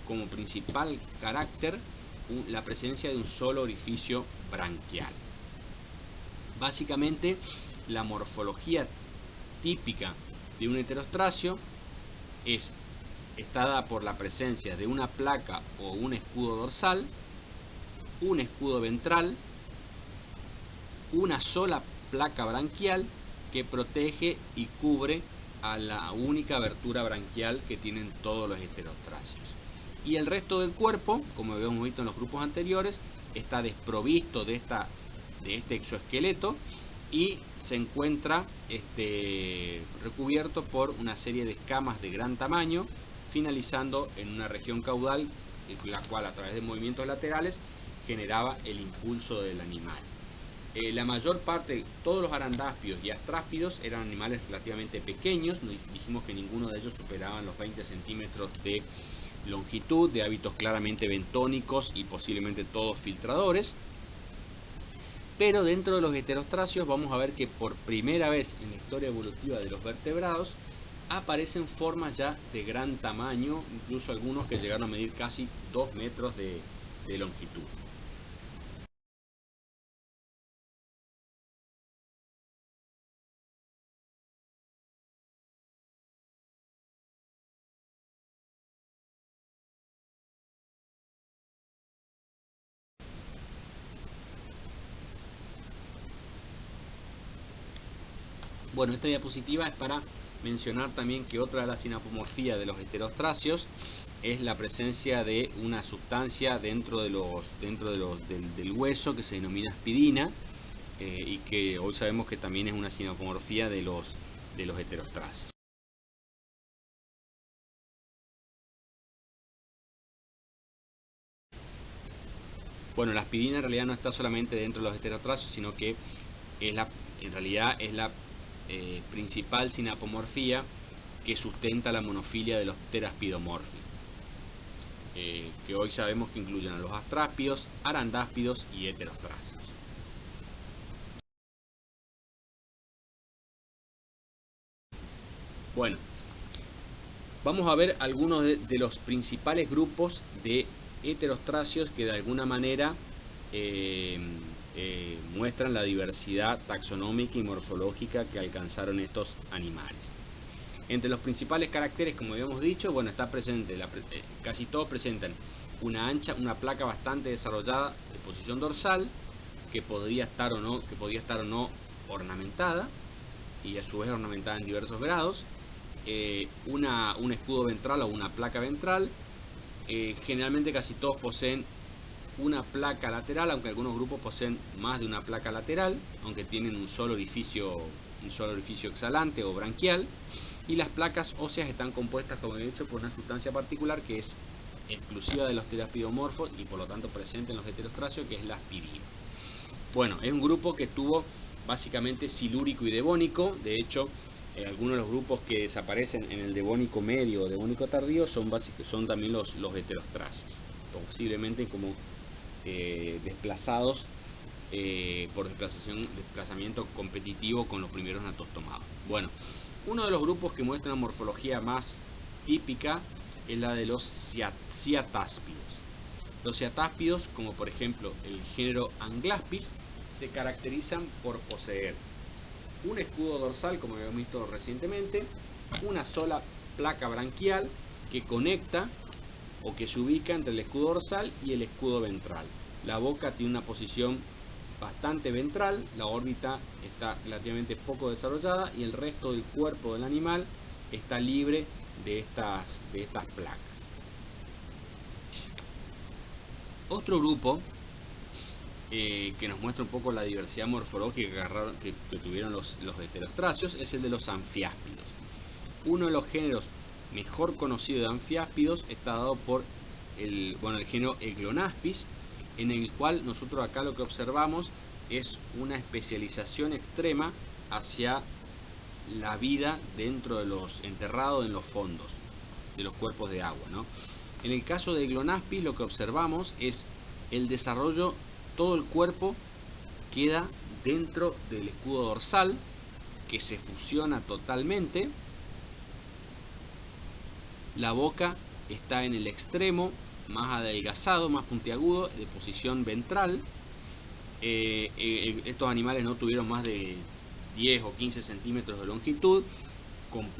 como principal carácter la presencia de un solo orificio branquial. Básicamente, la morfología típica de un heterostráceo está dada por la presencia de una placa o un escudo dorsal, un escudo ventral, una sola placa branquial que protege y cubre a la única abertura branquial que tienen todos los heterostráceos. Y el resto del cuerpo, como habíamos visto en los grupos anteriores, está desprovisto de este exoesqueleto y se encuentra recubierto por una serie de escamas de gran tamaño, finalizando en una región caudal, la cual a través de movimientos laterales generaba el impulso del animal. La mayor parte, todos los arandáspidos y astráspidos eran animales relativamente pequeños, dijimos que ninguno de ellos superaban los 20 centímetros de longitud, de hábitos claramente bentónicos y posiblemente todos filtradores. Pero dentro de los heterostráceos vamos a ver que por primera vez en la historia evolutiva de los vertebrados aparecen formas ya de gran tamaño, incluso algunos que llegaron a medir casi 2 metros de longitud. Bueno, esta diapositiva es para mencionar también que otra de las sinapomorfías de los heterostráceos es la presencia de una sustancia dentro del hueso que se denomina aspidina, y que hoy sabemos que también es una sinapomorfía de los heterostráceos. Bueno, la aspidina en realidad no está solamente dentro de los heterostráceos, sino que en realidad es la principal sinapomorfía que sustenta la monofilia de los pteraspidomorphi, que hoy sabemos que incluyen a los astráspidos, arandáspidos y heterostráceos. Bueno, vamos a ver algunos de los principales grupos de heterostráceos que de alguna manera muestran la diversidad taxonómica y morfológica que alcanzaron estos animales. Entre los principales caracteres, como habíamos dicho, bueno, está presente, casi todos presentan una placa bastante desarrollada de posición dorsal, que podía estar o no ornamentada, y a su vez ornamentada en diversos grados. un escudo ventral o una placa ventral. Generalmente casi todos poseen una placa lateral, aunque algunos grupos poseen más de una placa lateral, aunque tienen un solo orificio exhalante o branquial. Y las placas óseas están compuestas, como he dicho, por una sustancia particular que es exclusiva de los terapidomorfos y por lo tanto presente en los heterostráceos, que es la aspirina. Bueno, es un grupo que tuvo básicamente silúrico y devónico. De hecho, algunos de los grupos que desaparecen en el devónico medio o devónico tardío son también los heterostráceos, posiblemente como desplazados por desplazamiento competitivo con los primeros natostomados. Bueno, uno de los grupos que muestra una morfología más típica es la de los ciatáspidos. Los ciatáspidos, como por ejemplo el género Anglaspis, se caracterizan por poseer un escudo dorsal, como habíamos visto recientemente, una sola placa branquial que conecta o que se ubica entre el escudo dorsal y el escudo ventral. La boca tiene una posición bastante ventral, la órbita está relativamente poco desarrollada y el resto del cuerpo del animal está libre de estas placas. Otro grupo que nos muestra un poco la diversidad morfológica que tuvieron los heterostráceos es el de los anfiáspidos. Uno de los géneros mejor conocido de anfiáspidos está dado por el género Eglonaspis, en el cual nosotros acá lo que observamos es una especialización extrema hacia la vida dentro de enterrado en los fondos de los cuerpos de agua, ¿no? En el caso de Eglonaspis lo que observamos es el desarrollo, todo el cuerpo queda dentro del escudo dorsal, que se fusiona totalmente. La boca está en el extremo más adelgazado, más puntiagudo, de posición ventral. Estos animales no tuvieron más de 10 o 15 centímetros de longitud,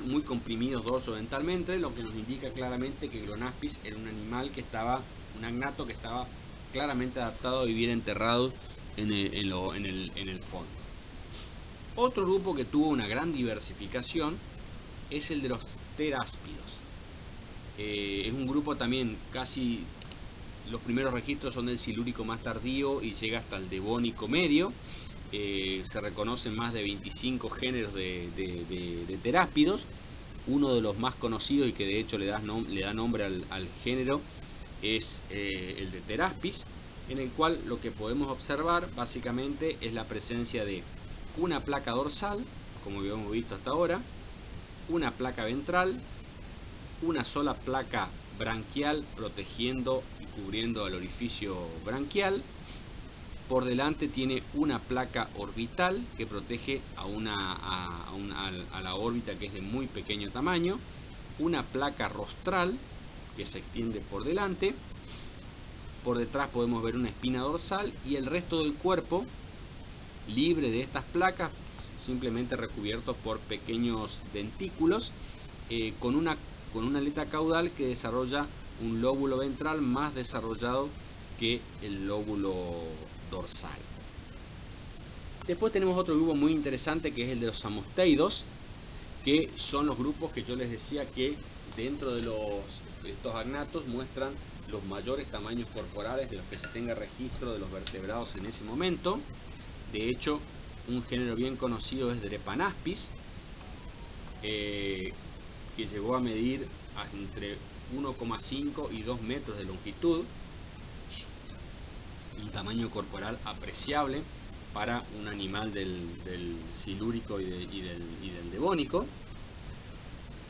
muy comprimidos dorso-ventralmente, lo que nos indica claramente que Eglonaspis era un agnato que estaba claramente adaptado a vivir enterrado en el fondo. Otro grupo que tuvo una gran diversificación es el de los teráspidos. Es un grupo también casi, los primeros registros son del silúrico más tardío y llega hasta el devónico medio. Se reconocen más de 25 géneros de teráspidos. Uno de los más conocidos y que de hecho le da nombre al género es el de Teraspis, en el cual lo que podemos observar básicamente es la presencia de una placa dorsal, como habíamos visto hasta ahora, una placa ventral, una sola placa branquial protegiendo y cubriendo al orificio branquial. Por delante tiene una placa orbital que protege a la órbita, que es de muy pequeño tamaño, una placa rostral que se extiende por delante. Por detrás podemos ver una espina dorsal y el resto del cuerpo libre de estas placas, simplemente recubiertos por pequeños dentículos, con una aleta caudal que desarrolla un lóbulo ventral más desarrollado que el lóbulo dorsal. Después tenemos otro grupo muy interesante que es el de los amosteidos, que son los grupos que yo les decía que dentro de estos agnatos muestran los mayores tamaños corporales de los que se tenga registro de los vertebrados en ese momento. De hecho, un género bien conocido es Drepanaspis, que llegó a medir entre 1,5 y 2 metros de longitud, un tamaño corporal apreciable para un animal del silúrico y del devónico.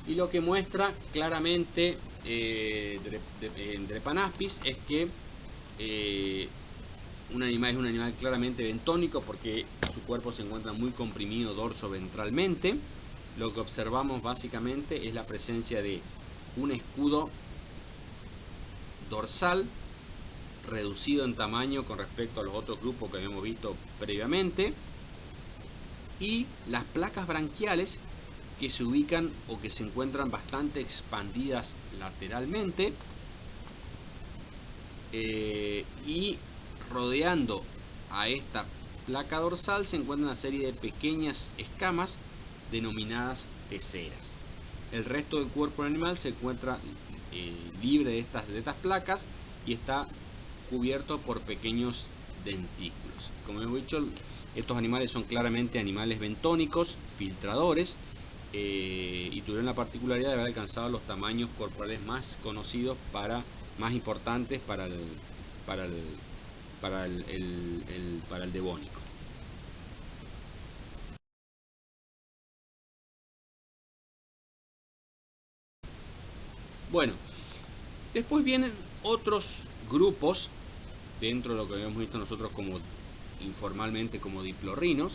Y lo que muestra claramente Drepanaspis es que es un animal claramente bentónico, porque su cuerpo se encuentra muy comprimido dorso-ventralmente. Lo que observamos básicamente es la presencia de un escudo dorsal reducido en tamaño con respecto a los otros grupos que habíamos visto previamente, y las placas branquiales que se ubican o que se encuentran bastante expandidas lateralmente, y rodeando a esta placa dorsal se encuentra una serie de pequeñas escamas denominadas peceras. El resto del cuerpo del animal se encuentra libre de estas placas y está cubierto por pequeños dentículos. Como hemos dicho, estos animales son claramente animales bentónicos, filtradores, y tuvieron la particularidad de haber alcanzado los tamaños corporales más conocidos, más importantes para el devónico. Bueno, después vienen otros grupos dentro de lo que habíamos visto nosotros como informalmente como diplorrinos,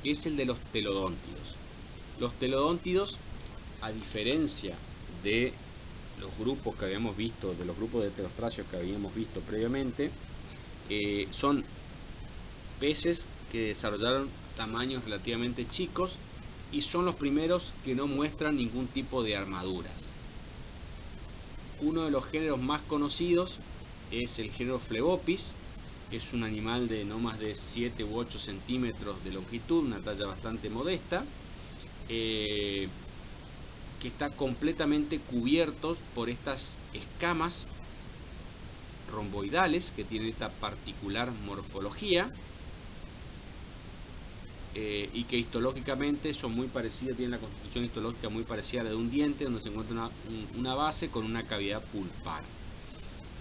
que es el de los telodóntidos. Los telodóntidos, a diferencia de los grupos que habíamos visto, de los grupos de pterostracios que habíamos visto previamente, son peces que desarrollaron tamaños relativamente chicos y son los primeros que no muestran ningún tipo de armaduras. Uno de los géneros más conocidos es el género Phlebopis. Es un animal de no más de 7 u 8 centímetros de longitud, una talla bastante modesta, que está completamente cubierto por estas escamas romboidales que tienen esta particular morfología, y que histológicamente son muy parecidas, tienen la constitución histológica muy parecida a la de un diente, donde se encuentra una base con una cavidad pulpar.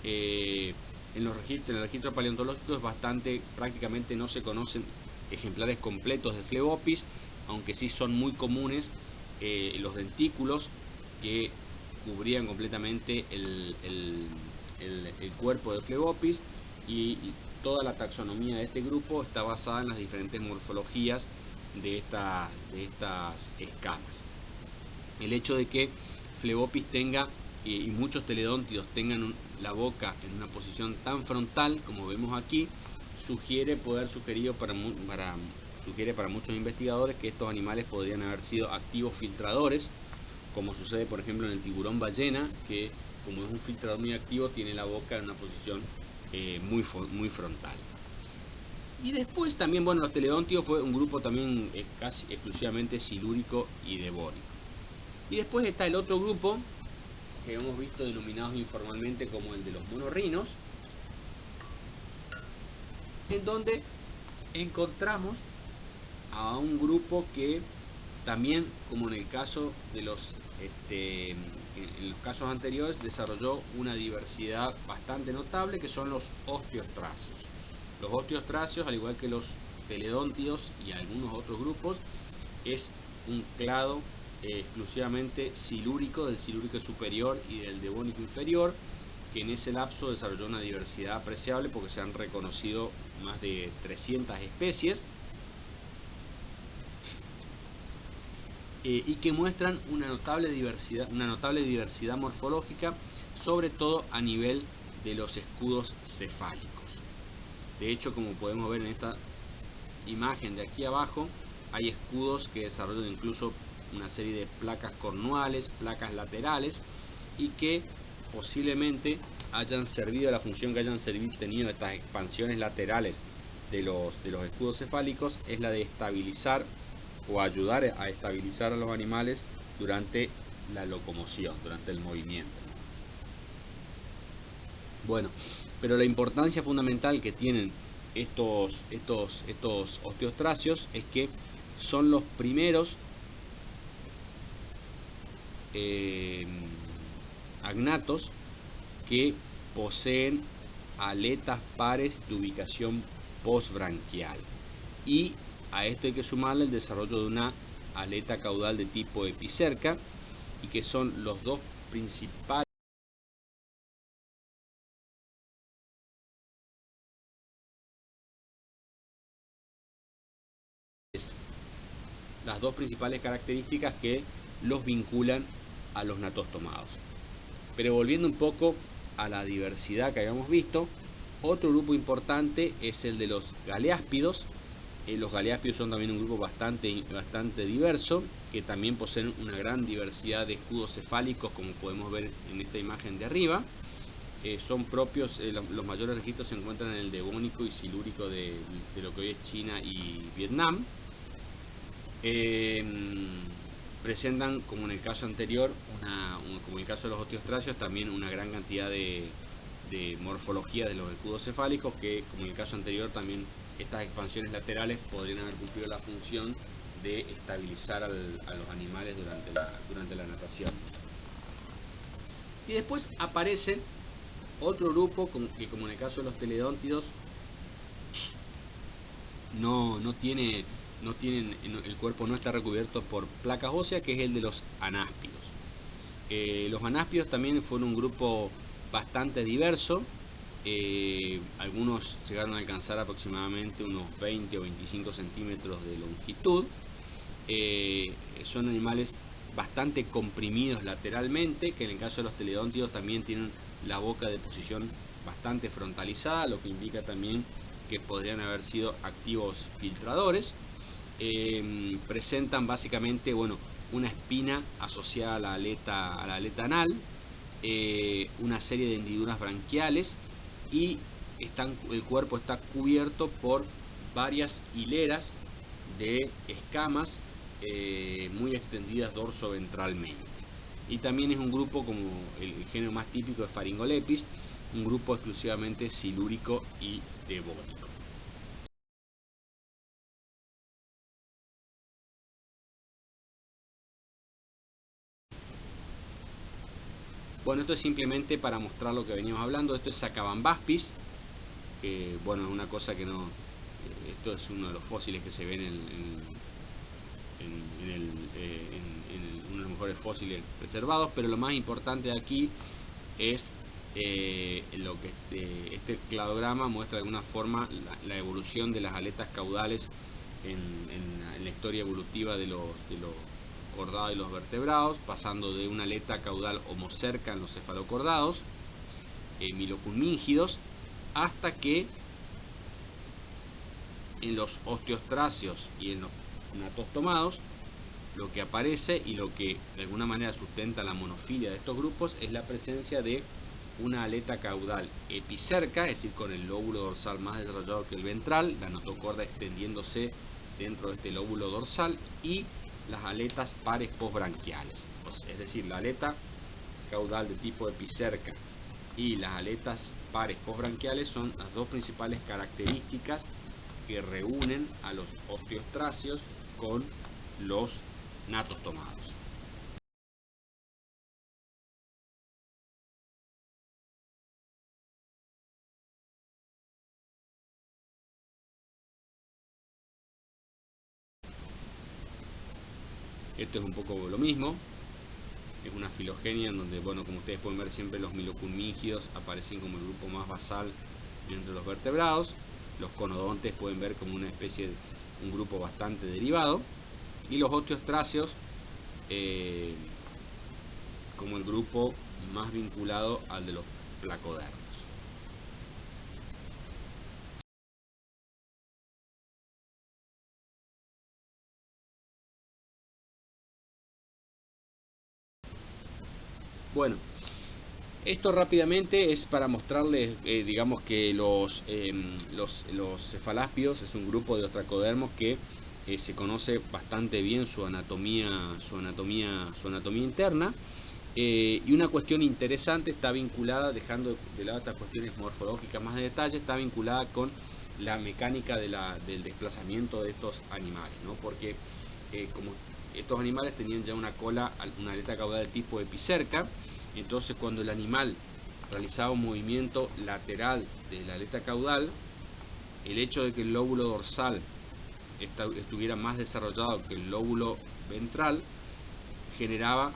En el registro paleontológico prácticamente no se conocen ejemplares completos de Phlebopis, aunque sí son muy comunes los dentículos que cubrían completamente el cuerpo de Phlebopis, y toda la taxonomía de este grupo está basada en las diferentes morfologías de estas escamas. El hecho de que Phlebopis tenga y muchos teledóntidos tengan la boca en una posición tan frontal como vemos aquí, sugiere para muchos investigadores que estos animales podrían haber sido activos filtradores, como sucede por ejemplo en el tiburón ballena, que como es un filtrador muy activo tiene la boca en una posición muy frontal. Y después también, bueno, los teledóntidos fue un grupo también casi exclusivamente silúrico y devónico. Y después está el otro grupo que hemos visto denominados informalmente como el de los monorrinos, en donde encontramos a un grupo que también, como en el caso de en los casos anteriores, desarrolló una diversidad bastante notable, que son los osteostracios. Los osteostracios, al igual que los teledóntidos y algunos otros grupos, es un clado exclusivamente silúrico, del silúrico superior y del devónico inferior, que en ese lapso desarrolló una diversidad apreciable porque se han reconocido más de 300 especies, y que muestran una notable diversidad morfológica, sobre todo a nivel de los escudos cefálicos. De hecho, como podemos ver en esta imagen de aquí abajo, hay escudos que desarrollan incluso una serie de placas cornuales, placas laterales, y que posiblemente hayan servido a la función que hayan tenido estas expansiones laterales de los escudos cefálicos, es la de estabilizar o ayudar a estabilizar a los animales durante la locomoción, durante el movimiento. Bueno, pero la importancia fundamental que tienen estos osteostracios es que son los primeros agnatos que poseen aletas pares de ubicación postbranquial, y a esto hay que sumarle el desarrollo de una aleta caudal de tipo epicerca, y que son los dos principales características que los vinculan a los natostomados. Pero volviendo un poco a la diversidad que habíamos visto, otro grupo importante es el de los galeáspidos. Los galeáspidos son también un grupo bastante diverso, que también poseen una gran diversidad de escudos cefálicos, como podemos ver en esta imagen de arriba. Son propios, los mayores registros se encuentran en el devónico y silúrico de lo que hoy es China y Vietnam. presentan, como en el caso anterior, como en el caso de los osteostracios, también una gran cantidad de morfología de los escudos cefálicos, que como en el caso anterior también estas expansiones laterales podrían haber cumplido la función de estabilizar a los animales durante la natación. Y después aparece otro grupo que, como en el caso de los teledóntidos, el cuerpo no está recubierto por placas óseas, que es el de los anáspidos. Los anáspidos también fueron un grupo bastante diverso. Algunos llegaron a alcanzar aproximadamente unos 20 o 25 centímetros de longitud. Son animales bastante comprimidos lateralmente, que en el caso de los teledóntidos también tienen la boca de posición bastante frontalizada, lo que indica también que podrían haber sido activos filtradores. Presentan básicamente, una espina asociada a la aleta anal, una serie de hendiduras branquiales, y el cuerpo está cubierto por varias hileras de escamas muy extendidas dorso-ventralmente. Y también es un grupo, como el género más típico de Pharyngolepis, un grupo exclusivamente silúrico y devónico. Bueno, esto es simplemente para mostrar lo que veníamos hablando. Esto es Sacabambaspis, que es una cosa que no... Esto es uno de los fósiles que se ven en uno de los mejores fósiles preservados, pero lo más importante de aquí es lo que este cladograma muestra de alguna forma la evolución de las aletas caudales en la historia evolutiva de los cordados y los vertebrados, pasando de una aleta caudal homocerca en los cefalocordados, miloculmíngidos, hasta que en los osteostracios y en los natostomados lo que aparece, y lo que de alguna manera sustenta la monofilia de estos grupos, es la presencia de una aleta caudal epicerca, es decir, con el lóbulo dorsal más desarrollado que el ventral, la notocorda extendiéndose dentro de este lóbulo dorsal, y las aletas pares posbranquiales, es decir, la aleta caudal de tipo epicerca y las aletas pares posbranquiales son las dos principales características que reúnen a los osteostracios con los natostomados. Esto es un poco lo mismo, es una filogenia en donde, como ustedes pueden ver, siempre los miloculmíngidos aparecen como el grupo más basal entre los vertebrados. Los conodontes pueden ver como una especie de un grupo bastante derivado, y los osteostracios como el grupo más vinculado al de los placodermos. Bueno, esto rápidamente es para mostrarles, digamos que los cefaláspidos es un grupo de ostracodermos que se conoce bastante bien su anatomía interna, y una cuestión interesante está vinculada, dejando de lado estas cuestiones morfológicas más de detalle, está vinculada con la mecánica del desplazamiento de estos animales, ¿no? Porque como estos animales tenían ya una aleta caudal de tipo epicerca, entonces cuando el animal realizaba un movimiento lateral de la aleta caudal, el hecho de que el lóbulo dorsal estuviera más desarrollado que el lóbulo ventral generaba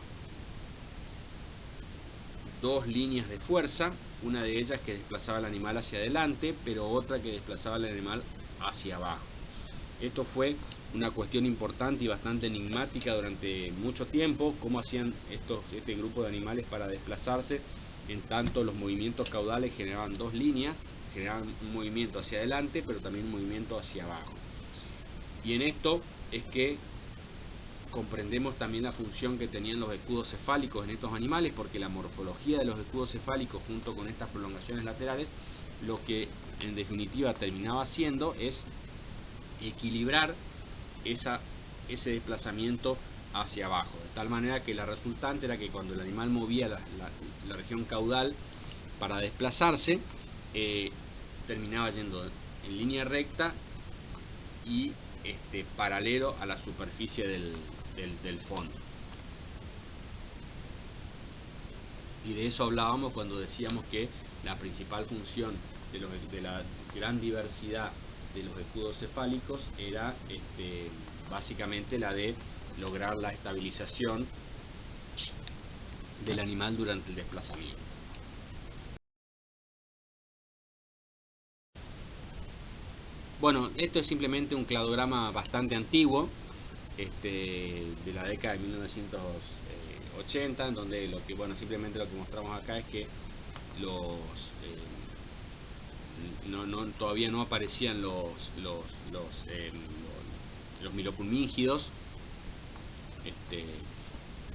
dos líneas de fuerza, una de ellas que desplazaba al animal hacia adelante, pero otra que desplazaba al animal hacia abajo. Esto fue una cuestión importante y bastante enigmática durante mucho tiempo, cómo hacían este grupo de animales para desplazarse, en tanto los movimientos caudales generaban dos líneas, generaban un movimiento hacia adelante, pero también un movimiento hacia abajo. Y en esto es que comprendemos también la función que tenían los escudos cefálicos en estos animales, porque la morfología de los escudos cefálicos junto con estas prolongaciones laterales, lo que en definitiva terminaba haciendo es equilibrar ese desplazamiento hacia abajo, de tal manera que la resultante era que cuando el animal movía la región caudal para desplazarse, terminaba yendo en línea recta y paralelo a la superficie del fondo. Y de eso hablábamos cuando decíamos que la principal función de la gran diversidad de los escudos cefálicos era básicamente la de lograr la estabilización del animal durante el desplazamiento. Bueno, esto es simplemente un cladograma bastante antiguo, de la década de 1980, en donde simplemente lo que mostramos acá es que todavía no aparecían los milopulmíngidos,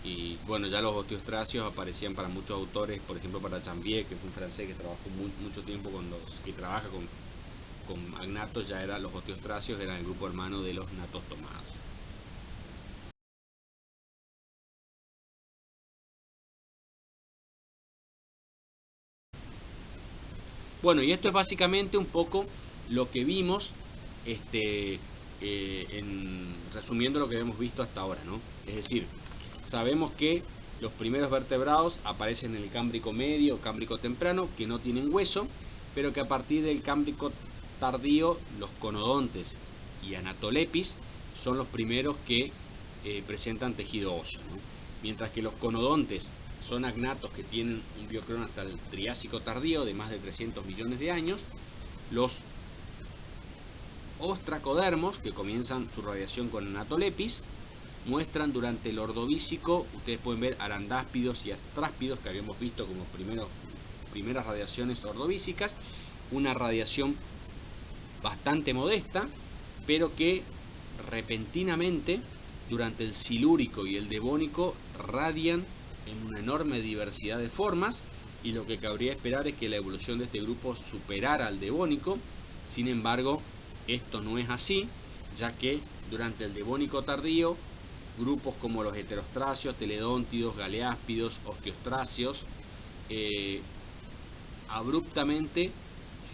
y bueno, ya los osteostracios aparecían para muchos autores, por ejemplo para Jambier, que fue un francés que trabajó mucho tiempo que trabaja con agnatos. Los osteostracios eran el grupo hermano de los natostomados. Bueno, y esto es básicamente un poco lo que vimos, resumiendo lo que hemos visto hasta ahora, ¿no? Es decir, sabemos que los primeros vertebrados aparecen en el Cámbrico medio o Cámbrico temprano, que no tienen hueso, pero que a partir del Cámbrico tardío, los conodontes y Anatolepis son los primeros que presentan tejido óseo, ¿no? Mientras que los conodontes son agnatos que tienen un biocrón hasta el Triásico tardío de más de 300 millones de años. Los ostracodermos, que comienzan su radiación con Anatolepis, muestran durante el Ordovícico, ustedes pueden ver arandáspidos y astráspidos que habíamos visto como primeras radiaciones ordovícicas, una radiación bastante modesta, pero que repentinamente durante el Silúrico y el Devónico radian en una enorme diversidad de formas, y lo que cabría esperar es que la evolución de este grupo superara al Devónico. Sin embargo, esto no es así, ya que durante el Devónico tardío, grupos como los heterostracios, teledóntidos, galeáspidos, osteostracios, abruptamente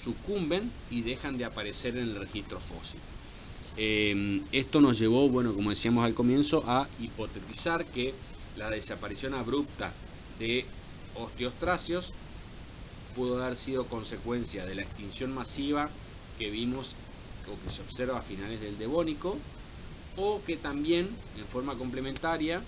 sucumben y dejan de aparecer en el registro fósil. Esto nos llevó, bueno, como decíamos al comienzo, a hipotetizar que la desaparición abrupta de osteostracios pudo haber sido consecuencia de la extinción masiva que vimos o que se observa a finales del Devónico, o que también, en forma complementaria,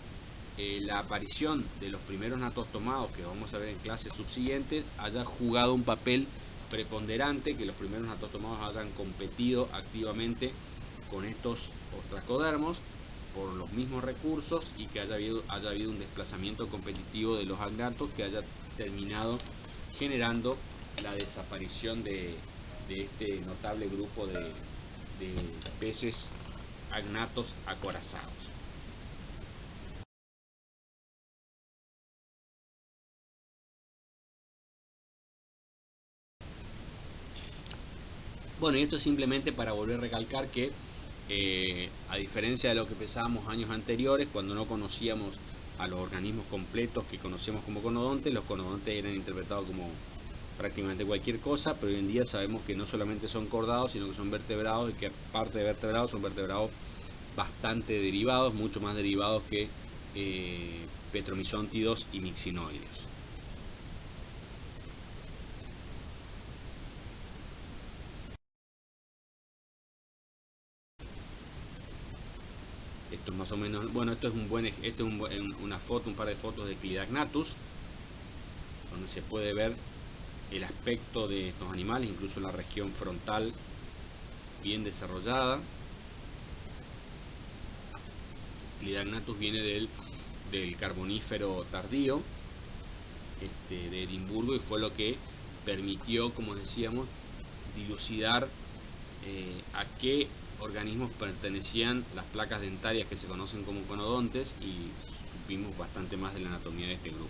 la aparición de los primeros natostomados, que vamos a ver en clases subsiguientes, haya jugado un papel preponderante, que los primeros natostomados hayan competido activamente con estos ostracodermos por los mismos recursos, y que haya habido un desplazamiento competitivo de los agnatos que haya terminado generando la desaparición de este notable grupo de peces agnatos acorazados. Bueno, y esto es simplemente para volver a recalcar que a diferencia de lo que pensábamos años anteriores, cuando no conocíamos a los organismos completos que conocemos como conodontes, los conodontes eran interpretados como prácticamente cualquier cosa, pero hoy en día sabemos que no solamente son cordados, sino que son vertebrados, y que aparte de vertebrados son vertebrados bastante derivados, mucho más derivados que petromizóntidos y mixinoides. Esto es más o menos, bueno, esto es una foto, un par de fotos de Clidagnatus, donde se puede ver el aspecto de estos animales, incluso la región frontal bien desarrollada. Clidagnatus viene del Carbonífero tardío, de Edimburgo, y fue lo que permitió, como decíamos, dilucidar a qué organismos pertenecían las placas dentarias que se conocen como conodontes, y supimos bastante más de la anatomía de este grupo.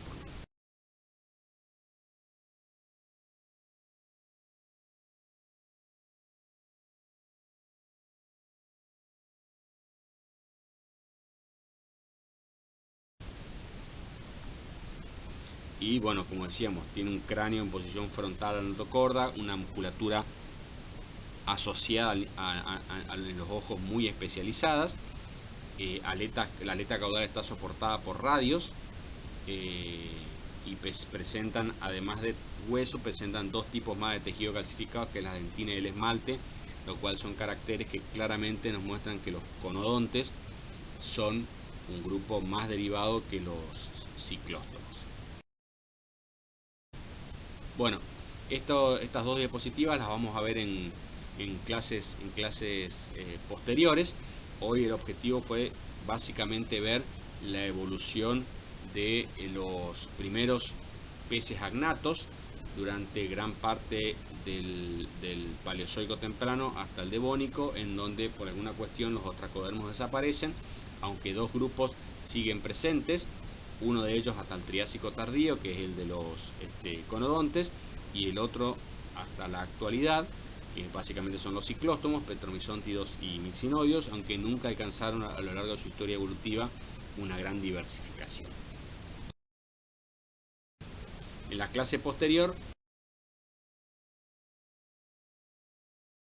y bueno, como decíamos, tiene un cráneo en posición frontal al notocorda, una musculatura asociada a los ojos muy especializadas. La aleta caudal está soportada por radios, y presentan, además de hueso, presentan dos tipos más de tejido calcificado, que es la dentina y el esmalte, lo cual son caracteres que claramente nos muestran que los conodontes son un grupo más derivado que los ciclóstomos. Bueno, estas dos diapositivas las vamos a ver en clases posteriores. Hoy el objetivo fue básicamente ver la evolución de los primeros peces agnatos durante gran parte del Paleozoico temprano hasta el Devónico, en donde por alguna cuestión los ostracodermos desaparecen, aunque dos grupos siguen presentes, uno de ellos hasta el Triásico tardío, que es el de los conodontes, y el otro hasta la actualidad, que básicamente son los ciclóstomos, petromizóntidos y mixinoides, aunque nunca alcanzaron a lo largo de su historia evolutiva una gran diversificación. En la clase posterior